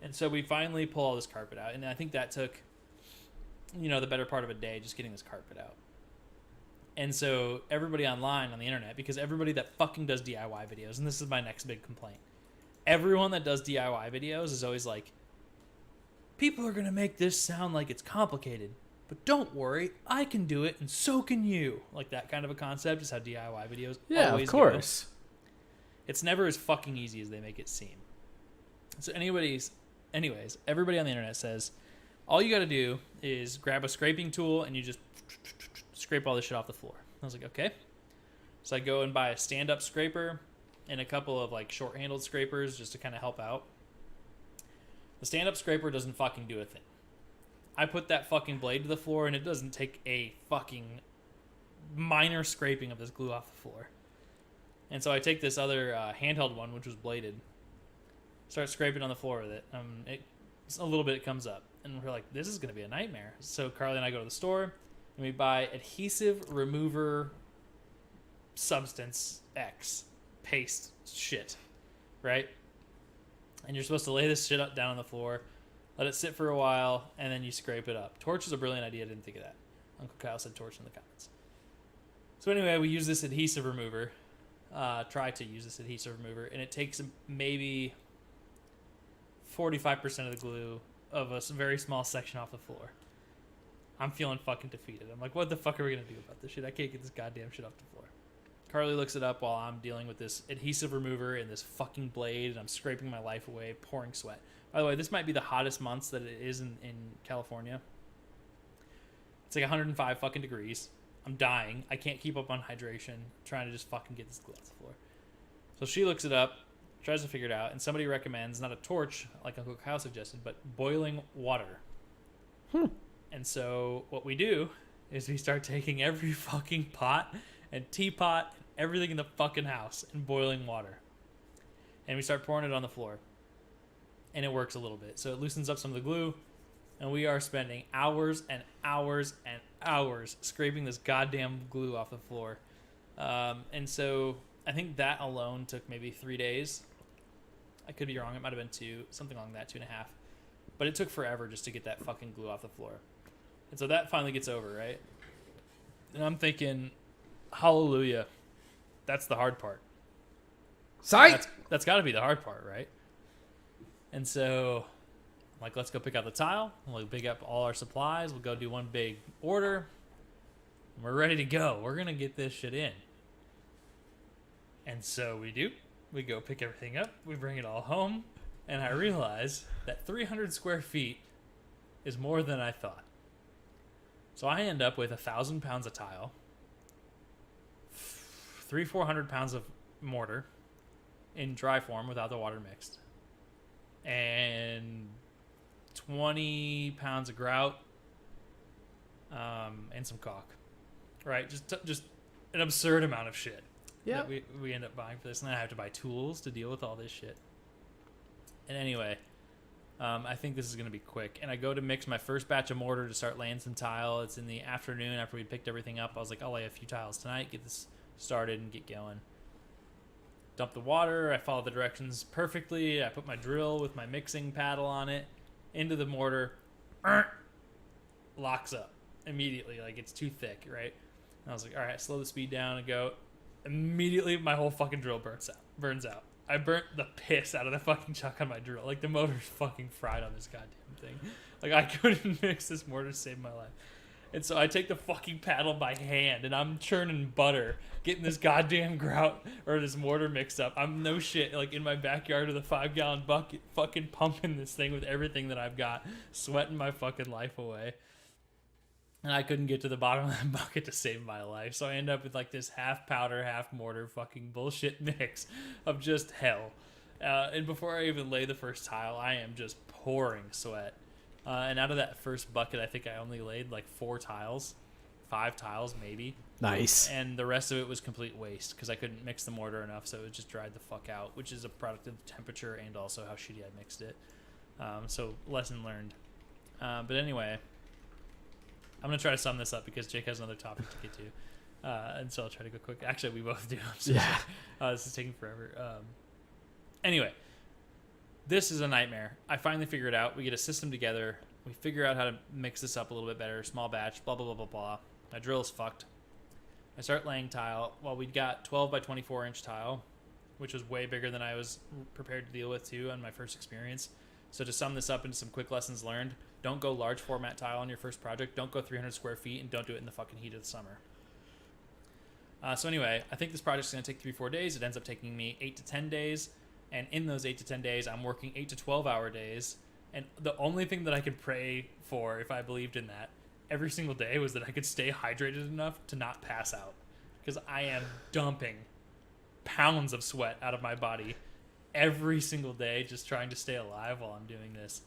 And so we finally pull all this carpet out, and I think that took, the better part of a day just getting this carpet out. And so everybody online on the internet, because everybody that fucking does DIY videos, and this is my next big complaint, everyone that does DIY videos is always like, people are going to make this sound like it's complicated, but don't worry, I can do it, and so can you. Like, that kind of a concept is how DIY videos always of course. go. It's never as fucking easy as they make it seem. So anyways, everybody on the internet says, all you got to do is grab a scraping tool and you just scrape all this shit off the floor. I was like, okay. So I go and buy a stand-up scraper and a couple of like short-handled scrapers just to kind of help out. The stand-up scraper doesn't fucking do a thing. I put that fucking blade to the floor and it doesn't take a fucking minor scraping of this glue off the floor. And so I take this other handheld one, which was bladed, start scraping on the floor with it. A little bit comes up, and we're like, this is going to be a nightmare. So Carly and I go to the store, and we buy adhesive remover substance X paste shit, right? And you're supposed to lay this shit down on the floor, let it sit for a while, and then you scrape it up. Torch is a brilliant idea. I didn't think of that. Uncle Kyle said torch in the comments. So anyway, we use this adhesive remover. Try to use this adhesive remover, and it takes maybe 45% of the glue of a very small section off the floor. I'm feeling fucking defeated. I'm like, what the fuck are we going to do about this shit? I can't get this goddamn shit off the floor. Carly looks it up while I'm dealing with this adhesive remover and this fucking blade, and I'm scraping my life away, pouring sweat. By the way, this might be the hottest months that it is in California. It's like 105 fucking degrees. I'm dying. I can't keep up on hydration. I'm trying to just fucking get this glue off the floor. So she looks it up, tries to figure it out, and somebody recommends not a torch, like Uncle Kyle suggested, but boiling water. And so what we do is we start taking every fucking pot and teapot and everything in the fucking house and boiling water. And we start pouring it on the floor. and it works a little bit. So it loosens up some of the glue, and we are spending hours and hours and hours scraping this goddamn glue off the floor. And so I think that alone took maybe 3 days. I could be wrong. It might have been 2, something along that, 2.5. But it took forever just to get that fucking glue off the floor. And so that finally gets over, right? And I'm thinking, hallelujah. That's the hard part. Sight! That's got to be the hard part, right? And so, I'm like, let's go pick out the tile. We'll pick up all our supplies. We'll go do one big order. And we're ready to go. We're going to get this shit in. And so we do. We go pick everything up. We bring it all home. And I realize that 300 square feet is more than I thought. So I end up with 1,000 pounds of tile, 400 pounds of mortar in dry form without the water mixed, and 20 pounds of grout, and some caulk. Right, just an absurd amount of shit. Yeah, we end up buying for this, and then I have to buy tools to deal with all this shit. And anyway, I think this is going to be quick. And I go to mix my first batch of mortar to start laying some tile. It's in the afternoon after we picked everything up. I was like, I'll lay a few tiles tonight, get this started and get going. Dump the water. I follow the directions perfectly. I put my drill with my mixing paddle on it into the mortar. Locks up immediately. Like, it's too thick, right? And I was like, all right, slow the speed down and go. Immediately, my whole fucking drill burns out. I burnt the piss out of the fucking chuck on my drill. Like, the motor's fucking fried on this goddamn thing. Like, I couldn't mix this mortar to save my life. And so I take the fucking paddle by hand, and I'm churning butter, getting this goddamn grout or this mortar mixed up. I'm no shit, like, in my backyard with a 5-gallon bucket, fucking pumping this thing with everything that I've got, sweating my fucking life away. And I couldn't get to the bottom of that bucket to save my life. So I end up with like this half powder, half mortar fucking bullshit mix of just hell. And before I even lay the first tile, I am just pouring sweat. And out of that first bucket, I think I only laid like 4 tiles, 5 tiles maybe. Nice. And the rest of it was complete waste because I couldn't mix the mortar enough. So it just dried the fuck out, which is a product of temperature and also how shitty I mixed it. So lesson learned. But anyway, I'm going to try to sum this up because Jake has another topic to get to. And so I'll try to go quick. Actually, we both do. This is taking forever. Anyway, this is a nightmare. I finally figure it out. We get a system together. We figure out how to mix this up a little bit better. Small batch, blah, blah, blah, blah, blah. My drill is fucked. I start laying tile. Well, we'd got 12 by 24 inch tile, which was way bigger than I was prepared to deal with too on my first experience. So to sum this up into some quick lessons learned, don't go large format tile on your first project. Don't go 300 square feet, and don't do it in the fucking heat of the summer. So anyway, I think this project's going to take 3-4 days. It ends up taking me 8 to 10 days. And in those 8 to 10 days, I'm working 8 to 12 hour days. And the only thing that I could pray for, if I believed in that, every single day was that I could stay hydrated enough to not pass out. Because I am dumping pounds of sweat out of my body every single day just trying to stay alive while I'm doing this.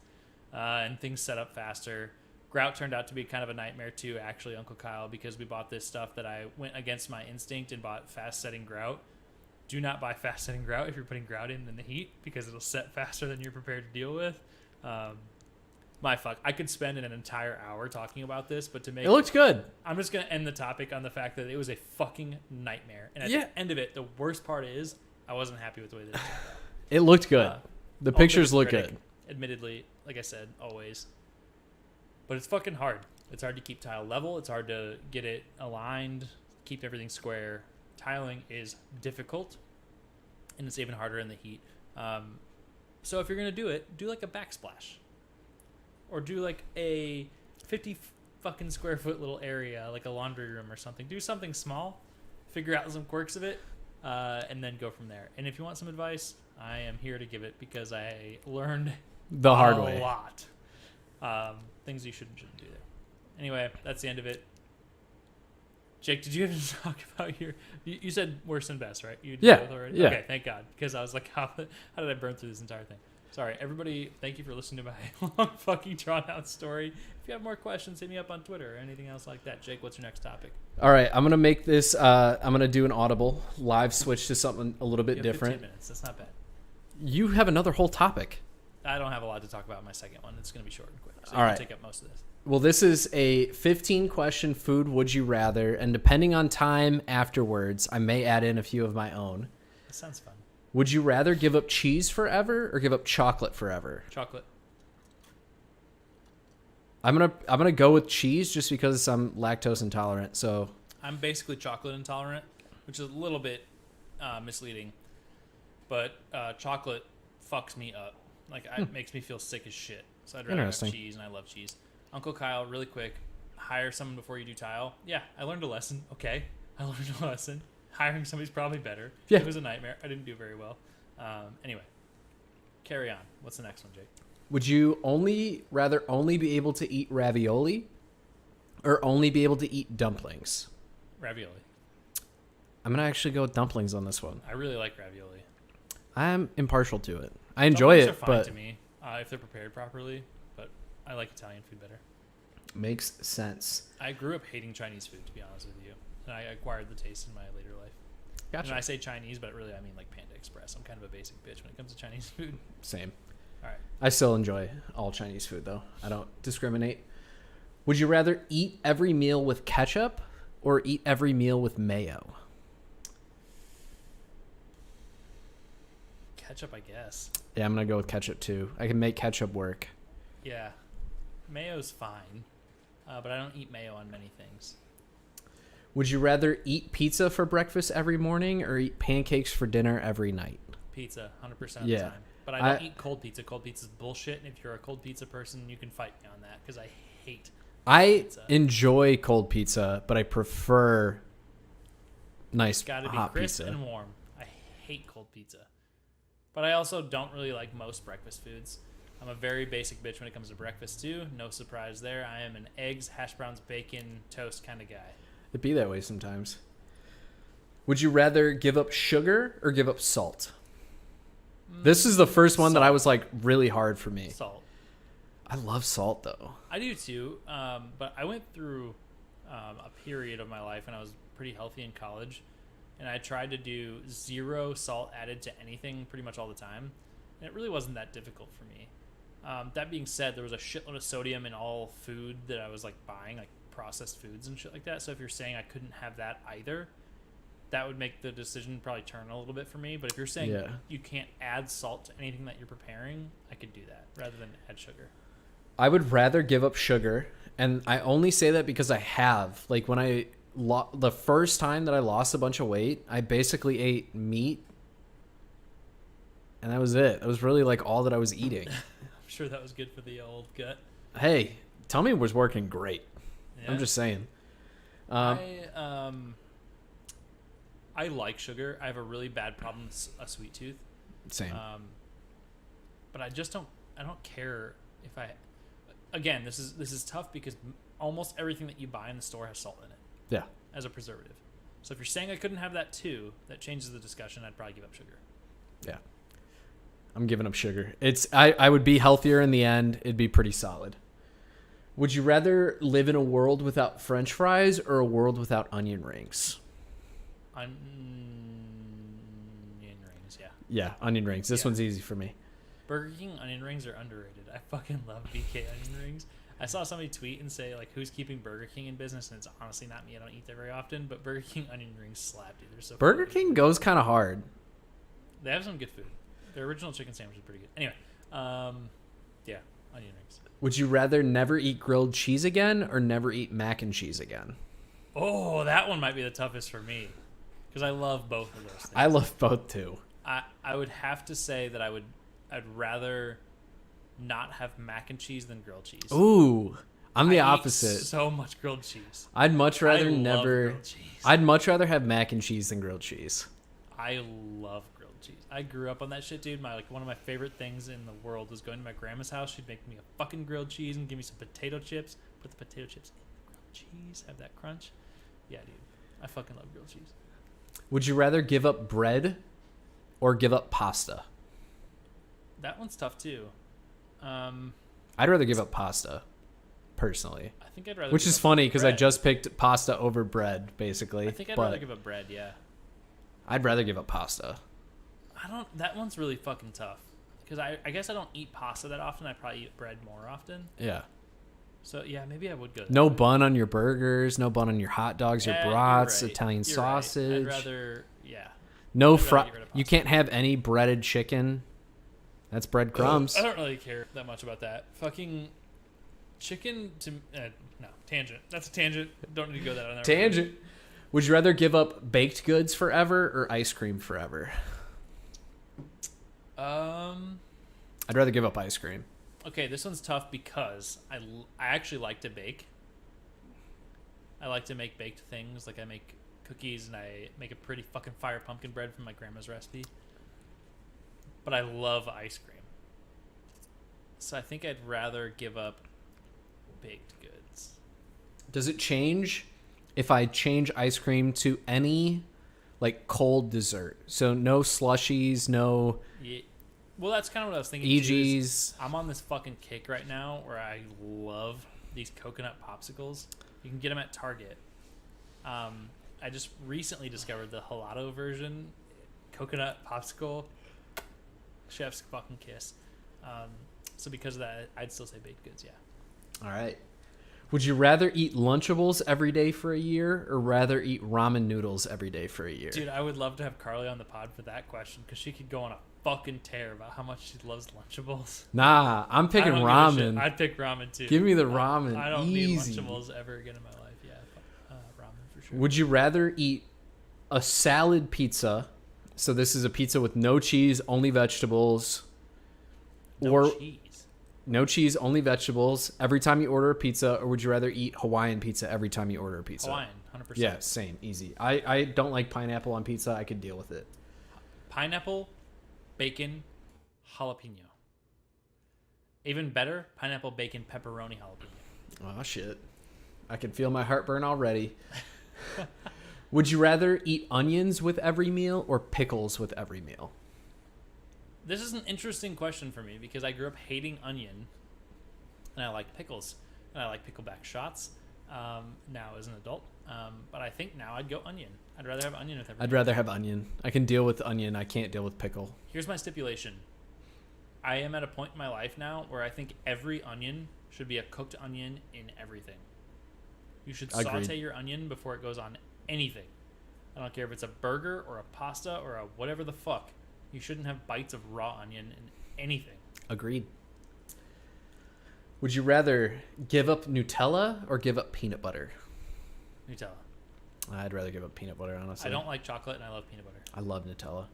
And things set up faster. Grout turned out to be kind of a nightmare too, actually, Uncle Kyle, because we bought this stuff that I went against my instinct and bought fast-setting grout. Do not buy fast-setting grout if you're putting grout in the heat because it'll set faster than you're prepared to deal with. My fuck. I could spend an entire hour talking about this, but to make It looked good. I'm just going to end the topic on the fact that it was a fucking nightmare. And at the end of it, the worst part is I wasn't happy with the way that it turned out. It looked good. The pictures look good. Admittedly, like I said, always. But it's fucking hard. It's hard to keep tile level. It's hard to get it aligned, keep everything square. Tiling is difficult, and it's even harder in the heat. So if you're going to do it, do like a backsplash. Or do like a 50 fucking square foot little area, like a laundry room or something. Do something small, figure out some quirks of it, and then go from there. And if you want some advice, I am here to give it because I learned the hard way. A lot. Things you shouldn't do there. Anyway, that's the end of it. Jake, did you have to talk about you said worst and best, right? You did both already? Yeah. Okay, thank God. Because I was like, how did I burn through this entire thing? Sorry, everybody, thank you for listening to my long fucking drawn out story. If you have more questions, hit me up on Twitter or anything else like that. Jake, what's your next topic? All right, I'm going to make this, I'm going to do an audible live switch to something a little bit different. 15 minutes, that's not bad. You have another whole topic. I don't have a lot to talk about in my second one. It's going to be short and quick. So All you right. can take up most of this. Well, this is a 15-question food would you rather, and depending on time afterwards, I may add in a few of my own. That sounds fun. Would you rather give up cheese forever or give up chocolate forever? Chocolate. I'm gonna go with cheese just because I'm lactose intolerant. So I'm basically chocolate intolerant, which is a little bit misleading. But chocolate fucks me up. Like, it makes me feel sick as shit. So I'd rather have cheese, and I love cheese. Uncle Kyle, really quick, hire someone before you do tile. Yeah, I learned a lesson. Okay, I learned a lesson. Hiring somebody's probably better. Yeah. It was a nightmare. I didn't do very well. Anyway, carry on. What's the next one, Jake? would you rather only be able to eat ravioli or only be able to eat dumplings? Ravioli. I'm gonna actually go with dumplings on this one. I really like ravioli. I'm impartial to it. I enjoy Dumplings it, are fine but to me if they're prepared properly. But I like Italian food better. makes sense. I grew up hating Chinese food, to be honest with you, and I acquired the taste in my later life. Gotcha. And I say Chinese, but really I mean like Panda Express. I'm kind of a basic bitch when it comes to Chinese food. Same. All right. I still enjoy all Chinese food, though. I don't discriminate. Would you rather eat every meal with ketchup or eat every meal with mayo? Ketchup, I guess. Yeah, I'm going to go with ketchup, too. I can make ketchup work. Yeah. Mayo's fine, but I don't eat mayo on many things. Would you rather eat pizza for breakfast every morning or eat pancakes for dinner every night? Pizza, 100% of Yeah. the time. But I don't eat cold pizza. Cold pizza's bullshit, and if you're a cold pizza person, you can fight me on that, because I hate pizza. Enjoy cold pizza, but I prefer nice It's got to be hot crisp pizza. and warm. I hate cold pizza. But I also don't really like most breakfast foods. I'm a very basic bitch when it comes to breakfast, too. No surprise there. I am an eggs, hash browns, bacon, toast kind of guy. It'd be that way sometimes. Would you rather give up sugar or give up salt? This is the first one that I was like really hard for me. Salt. I love salt though. I do too, but I went through a period of my life when I was pretty healthy in college, and I tried to do 0 salt added to anything pretty much all the time, and it really wasn't that difficult for me. That being said, there was a shitload of sodium in all food that I was like buying, like processed foods and shit like that. So if you're saying I couldn't have that either, that would make the decision probably turn a little bit for me. But if you're saying you can't add salt to anything that you're preparing, I could do that rather than add sugar. I would rather give up sugar, and I only say that because I have. Like when I the first time that I lost a bunch of weight, I basically ate meat, and that was it. It was really like all that I was eating. I'm sure that was good for the old gut. Hey, tummy was working great. Yeah. I'm just saying. I like sugar. I have a really bad problem with a sweet tooth. Same. But I just don't. I don't care if I. Again, this is tough because almost everything that you buy in the store has salt in it. Yeah. As a preservative. So if you're saying I couldn't have that too, that changes the discussion. I'd probably give up sugar. Yeah. I'm giving up sugar. I would be healthier in the end. It'd be pretty solid. Would you rather live in a world without French fries or a world without onion rings? Onion rings, yeah. Yeah, onion rings. This one's easy for me. Burger King onion rings are underrated. I fucking love BK onion rings. I saw somebody tweet and say, like, who's keeping Burger King in business? And it's honestly not me. I don't eat there very often. But Burger King onion rings slap, dude. They're so Burger King goes kind of hard. They have some good food. Their original chicken sandwich is pretty good. Anyway, yeah, onion rings. Would you rather never eat grilled cheese again or never eat mac and cheese again? Oh, that one might be the toughest for me. Because I love both of those things. I love both too. I would have to say that I'd rather not have mac and cheese than grilled cheese. Ooh, I'm the I opposite. Eat so much grilled cheese. I'd much rather love grilled cheese. I'd much rather have mac and cheese than grilled cheese. I love grilled cheese. I grew up on that shit, dude. One of my favorite things in the world was going to my grandma's house. She'd make me a fucking grilled cheese and give me some potato chips. Put the potato chips in the grilled cheese. Have that crunch. Yeah, dude. I fucking love grilled cheese. Would you rather give up bread or give up pasta? That one's tough too. I'd rather give up pasta, personally. I think I'd rather. Which is funny because I just picked pasta over bread, basically. I think I'd rather give up bread. Yeah. I'd rather give up pasta. That one's really fucking tough because I guess I don't eat pasta that often. I probably eat bread more often. Yeah. So, yeah, maybe I would go. No bun on your burgers, no bun on your hot dogs, your brats, you're right. Italian You're sausage. Right. I'd rather, No I'd rather get rid of You pasta. can't have any breaded chicken. That's breadcrumbs. I don't really care that much about that. Fucking chicken to no tangent. That's a tangent. Don't need to go that on there. Tangent. Would you rather give up baked goods forever or ice cream forever? I'd rather give up ice cream. Okay, this one's tough because I actually like to bake. I like to make baked things. Like I make cookies and I make a pretty fucking fire pumpkin bread from my grandma's recipe. But I love ice cream. So I think I'd rather give up baked goods. Does it change if I change ice cream to any like cold dessert? So no slushies, no Yeah. Well, that's kind of what I was thinking. EGs. I'm on this fucking kick right now where I love these coconut popsicles. You can get them at Target. I just recently discovered the gelato version coconut popsicle. Chef's fucking kiss. So because of that, I'd still say baked goods, yeah. All right. Would you rather eat Lunchables every day for a year or rather eat ramen noodles every day for a year? Dude, I would love to have Carly on the pod for that question because she could go on a fucking tear about how much she loves Lunchables. Nah, I'm picking I don't give a ramen. shit. I'd pick ramen too. Give me the ramen. I don't Easy. need Lunchables ever again in my life. Yeah, ramen for sure. Would you rather eat a salad pizza? So this is a pizza with no cheese, only vegetables. No cheese. No cheese, only vegetables every time you order a pizza, or would you rather eat Hawaiian pizza every time you order a pizza? Hawaiian, 100%. Yeah, same, easy. I don't like pineapple on pizza. I could deal with it. Pineapple, bacon, jalapeno. Even better, pineapple, bacon, pepperoni, jalapeno. Oh, shit. I can feel my heartburn already. Would you rather eat onions with every meal or pickles with every meal? This is an interesting question for me because I grew up hating onion, and I like pickles, and I like pickleback shots now as an adult. But I think now I'd go onion. I'd rather have onion with every I'd meal. rather have onion. I can deal with onion. I can't deal with pickle. Here's my stipulation. I am at a point in my life now where I think every onion should be a cooked onion in everything. You should Agreed. saute your onion before it goes on anything. I don't care if it's a burger or a pasta or a whatever the fuck. You shouldn't have bites of raw onion in anything. Agreed. Would you rather give up Nutella or give up peanut butter? Nutella. I'd rather give up peanut butter, honestly. I don't like chocolate and I love peanut butter. I love Nutella.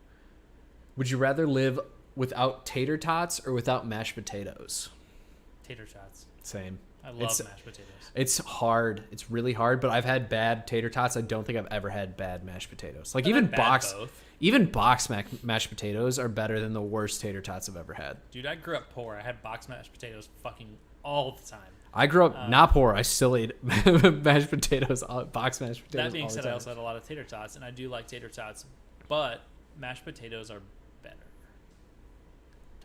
Would you rather live without tater tots or without mashed potatoes? Tater shots. Same. I love mashed potatoes. It's hard. It's really hard, but I've had bad tater tots. I don't think I've ever had bad mashed potatoes. Like even box mashed potatoes are better than the worst tater tots I've ever had. Dude, I grew up poor. I had box mashed potatoes fucking all the time. I grew up not poor. I still ate mashed potatoes, box mashed potatoes. That being all the said, time. I also had a lot of tater tots, and I do like tater tots, but mashed potatoes are better.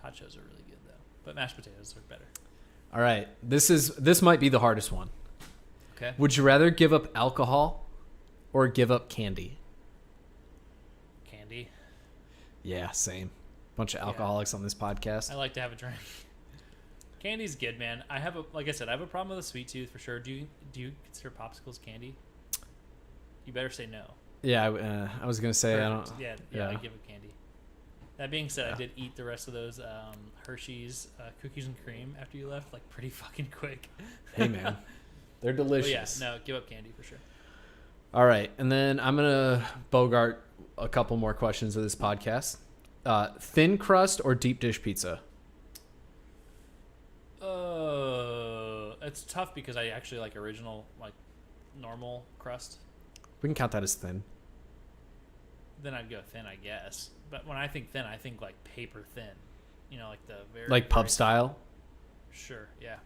Tachos are really good though, but mashed potatoes are better. All right, this might be the hardest one. Okay. Would you rather give up alcohol or give up candy? Candy. Yeah, same. Bunch of alcoholics on this podcast. I like to have a drink. Candy's good, man. Like I said, I have a problem with a sweet tooth for sure. Do you consider popsicles candy? You better say no. Yeah, I was gonna say Perfect. I don't. Yeah. I give it candy. That being said, I did eat the rest of those Hershey's cookies and cream after you left, like pretty fucking quick. Hey man, they're delicious. But yeah, no, give up candy for sure. All right, and then I'm gonna bogart a couple more questions of this podcast. Thin crust or deep dish pizza? It's tough because I actually like original, like normal crust. We can count that as thin. Then I'd go thin, I guess. But when I think thin, I think like paper thin. You know, like the very Like pub style? Sure, yeah.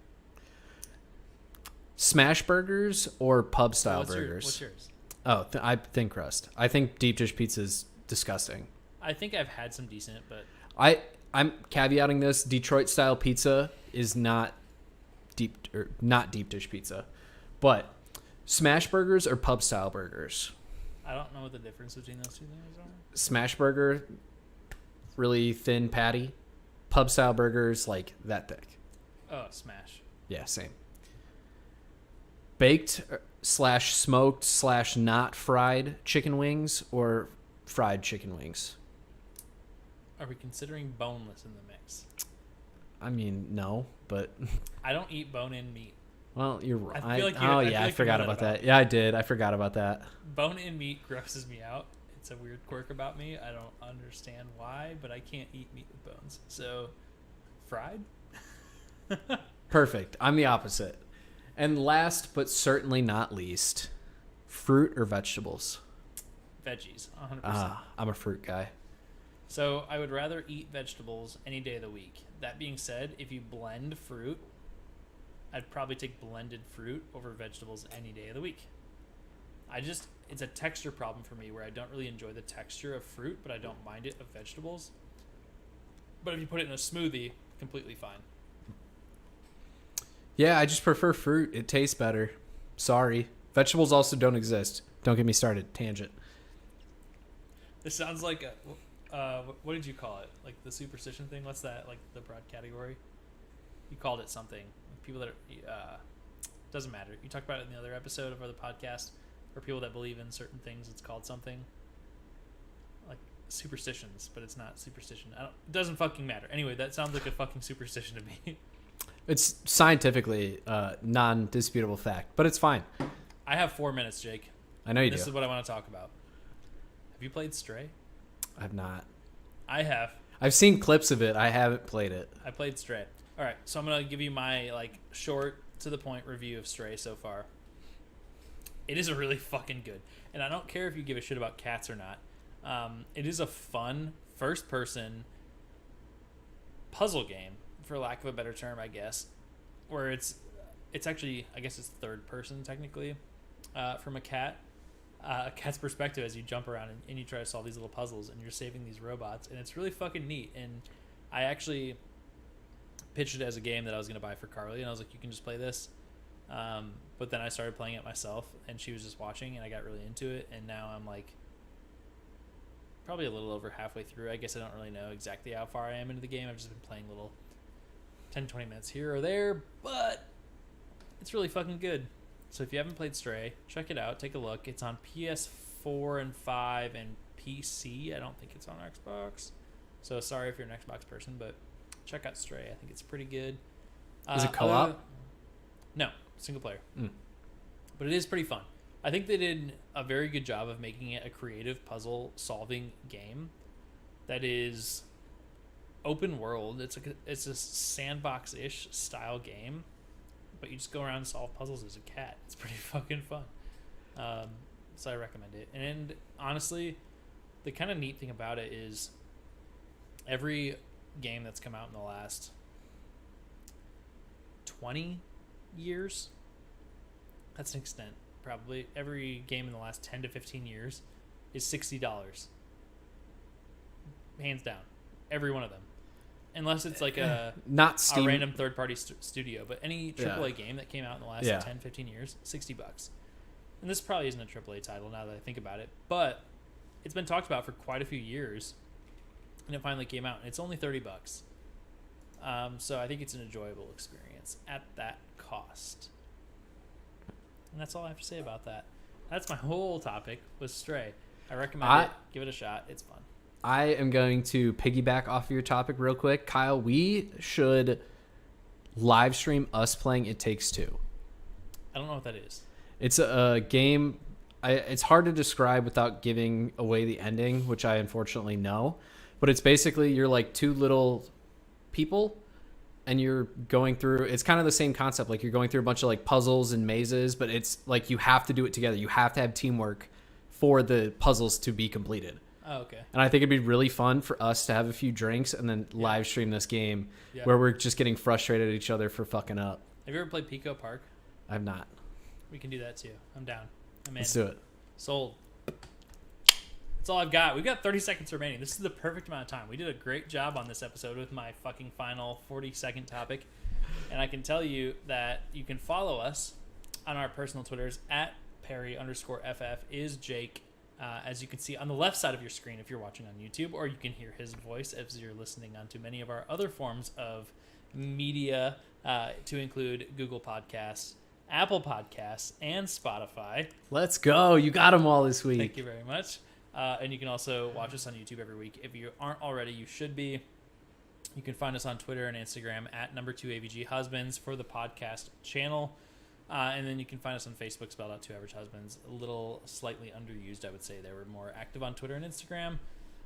Smash burgers or pub style burgers? What's yours? Oh, thin crust. I think deep dish pizza is disgusting. I think I've had some decent, but I'm caveating this. Detroit style pizza is not deep dish pizza, but smash burgers or pub style burgers. I don't know what the difference between those two things are. Smash burger, really thin patty. pub style burgers, like that thick. Oh, smash. Yeah, same. Baked / smoked / not fried chicken wings or fried chicken wings? Are we considering boneless in the mix? I mean, no, but I don't eat bone-in meat. well, you're right. I forgot about that. Yeah, I did. I forgot about that. Bone-in meat grosses me out. It's a weird quirk about me. I don't understand why, but I can't eat meat with bones. So, fried? Perfect. I'm the opposite. And last but certainly not least, fruit or vegetables? Veggies, 100%. I'm a fruit guy. So I would rather eat vegetables any day of the week. That being said, if you blend fruit, I'd probably take blended fruit over vegetables any day of the week. It's a texture problem for me where I don't really enjoy the texture of fruit, but I don't mind it of vegetables. But if you put it in a smoothie, completely fine. Yeah, I just prefer fruit. It tastes better. Sorry. Vegetables also don't exist. Don't get me started. Tangent. This sounds like what did you call it? Like the superstition thing? What's that? Like the broad category? You called it something. People that are, doesn't matter. You talked about it in the other episode of the podcast, where people that believe in certain things, it's called something like superstitions, but it's not superstition. It doesn't fucking matter. Anyway, that sounds like a fucking superstition to me. It's scientifically non-disputable fact, but it's fine. I have 4 minutes, Jake. I know you This do. is what I want to talk about. Have you played Stray? I've not. I have. I've seen clips of it. I haven't played it. I played Stray. All right, so I'm gonna give you my short to the point review of Stray so far. It is really fucking good, and I don't care if you give a shit about cats or not. It is a fun first-person puzzle game, for lack of a better term, I guess, where it's actually, I guess it's third person technically, from a cat's perspective as you jump around and you try to solve these little puzzles and you're saving these robots, and it's really fucking neat. And I actually pitched it as a game that I was going to buy for Carly, and I was like, you can just play this. But then I started playing it myself, and she was just watching, and I got really into it, and now I'm probably a little over halfway through. I guess I don't really know exactly how far I am into the game. I've just been playing little 10-20 minutes here or there, but it's really fucking good. So if you haven't played Stray, check it out. Take a look. It's on PS4 and 5 and PC. I don't think it's on Xbox. So sorry if you're an Xbox person, but check out Stray. I think it's pretty good. Is it co-op? No, single player. But it is pretty fun. I think they did a very good job of making it a creative puzzle solving game that is open world. It's a sandbox-ish style game, but you just go around and solve puzzles as a cat. It's pretty fucking fun. So I recommend it. And honestly, the kind of neat thing about it is every game that's come out in the last 20 years, that's an extent, probably every game in the last 10 to 15 years is $60. Hands down. Every one of them. Unless it's like not Steam. a random third-party studio, but any AAA game that came out in the last 10, 15 years, $60. And this probably isn't a AAA title now that I think about it, but it's been talked about for quite a few years, and it finally came out, and it's only $30. So I think it's an enjoyable experience at that cost. And that's all I have to say about that. That's my whole topic was Stray. I recommend it. Give it a shot. It's fun. I am going to piggyback off of your topic real quick. Kyle, we should live stream us playing It Takes Two. I don't know what that is. It's a game. It's hard to describe without giving away the ending, which I unfortunately know. But it's basically you're like two little people, and you're going through. It's kind of the same concept. Like you're going through a bunch of like puzzles and mazes, but it's like you have to do it together. You have to have teamwork for the puzzles to be completed. Oh, okay. And I think it'd be really fun for us to have a few drinks and then live stream this game where we're just getting frustrated at each other for fucking up. Have you ever played Pico Park? I've not. We can do that too. I'm down. I'm in. Let's do it. Sold. That's all I've got. We've got 30 seconds remaining. This is the perfect amount of time. We did a great job on this episode with my fucking final 40-second topic. And I can tell you that you can follow us on our personal Twitters at Perry_FF is Jake as you can see on the left side of your screen if you're watching on YouTube, or you can hear his voice as you're listening onto many of our other forms of media, to include Google Podcasts, Apple Podcasts, and Spotify. Let's go. You got them all this week. Thank you very much. And you can also watch us on YouTube every week. If you aren't already, you should be. You can find us on Twitter and Instagram at #2AVG Husbands for the podcast channel. And then you can find us on Facebook, spelled out 2 Average Husbands. A little slightly underused, I would say. They were more active on Twitter and Instagram.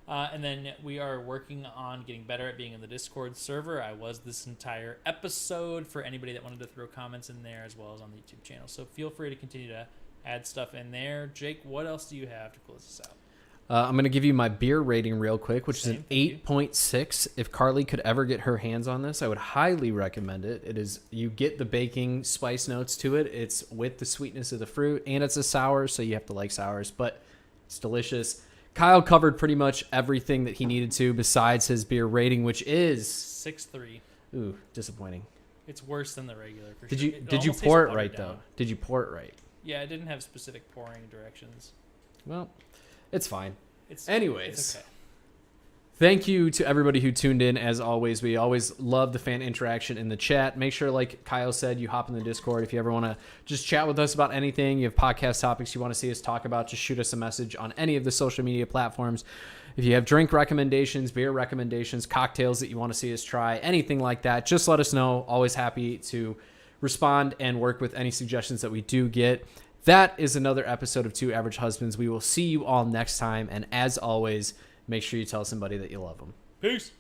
And then we are working on getting better at being in the Discord server. I was this entire episode for anybody that wanted to throw comments in there, as well as on the YouTube channel. So feel free to continue to add stuff in there. Jake, what else do you have to close this out? I'm going to give you my beer rating real quick, which Same, is an 8.6. If Carly could ever get her hands on this, I would highly recommend it. It is, you get the baking spice notes to it. It's with the sweetness of the fruit, and it's a sour, so you have to like sours, but it's delicious. Kyle covered pretty much everything that he needed to besides his beer rating, which is 6.3. Ooh, disappointing. It's worse than the regular. For Did sure. you It did you almost pour tastes it right watered though? down. Did you pour it right? Yeah, it didn't have specific pouring directions. Well, it's fine. It's Anyways. it's okay. Thank you to everybody who tuned in. As always, we always love the fan interaction in the chat. Make sure, like Kyle said, you hop in the Discord. If you ever want to just chat with us about anything, you have podcast topics you want to see us talk about, just shoot us a message on any of the social media platforms. If you have drink recommendations, beer recommendations, cocktails that you want to see us try, anything like that, just let us know. Always happy to respond and work with any suggestions that we do get. That is another episode of 2 Average Husbands. We will see you all next time. And as always, make sure you tell somebody that you love them. Peace.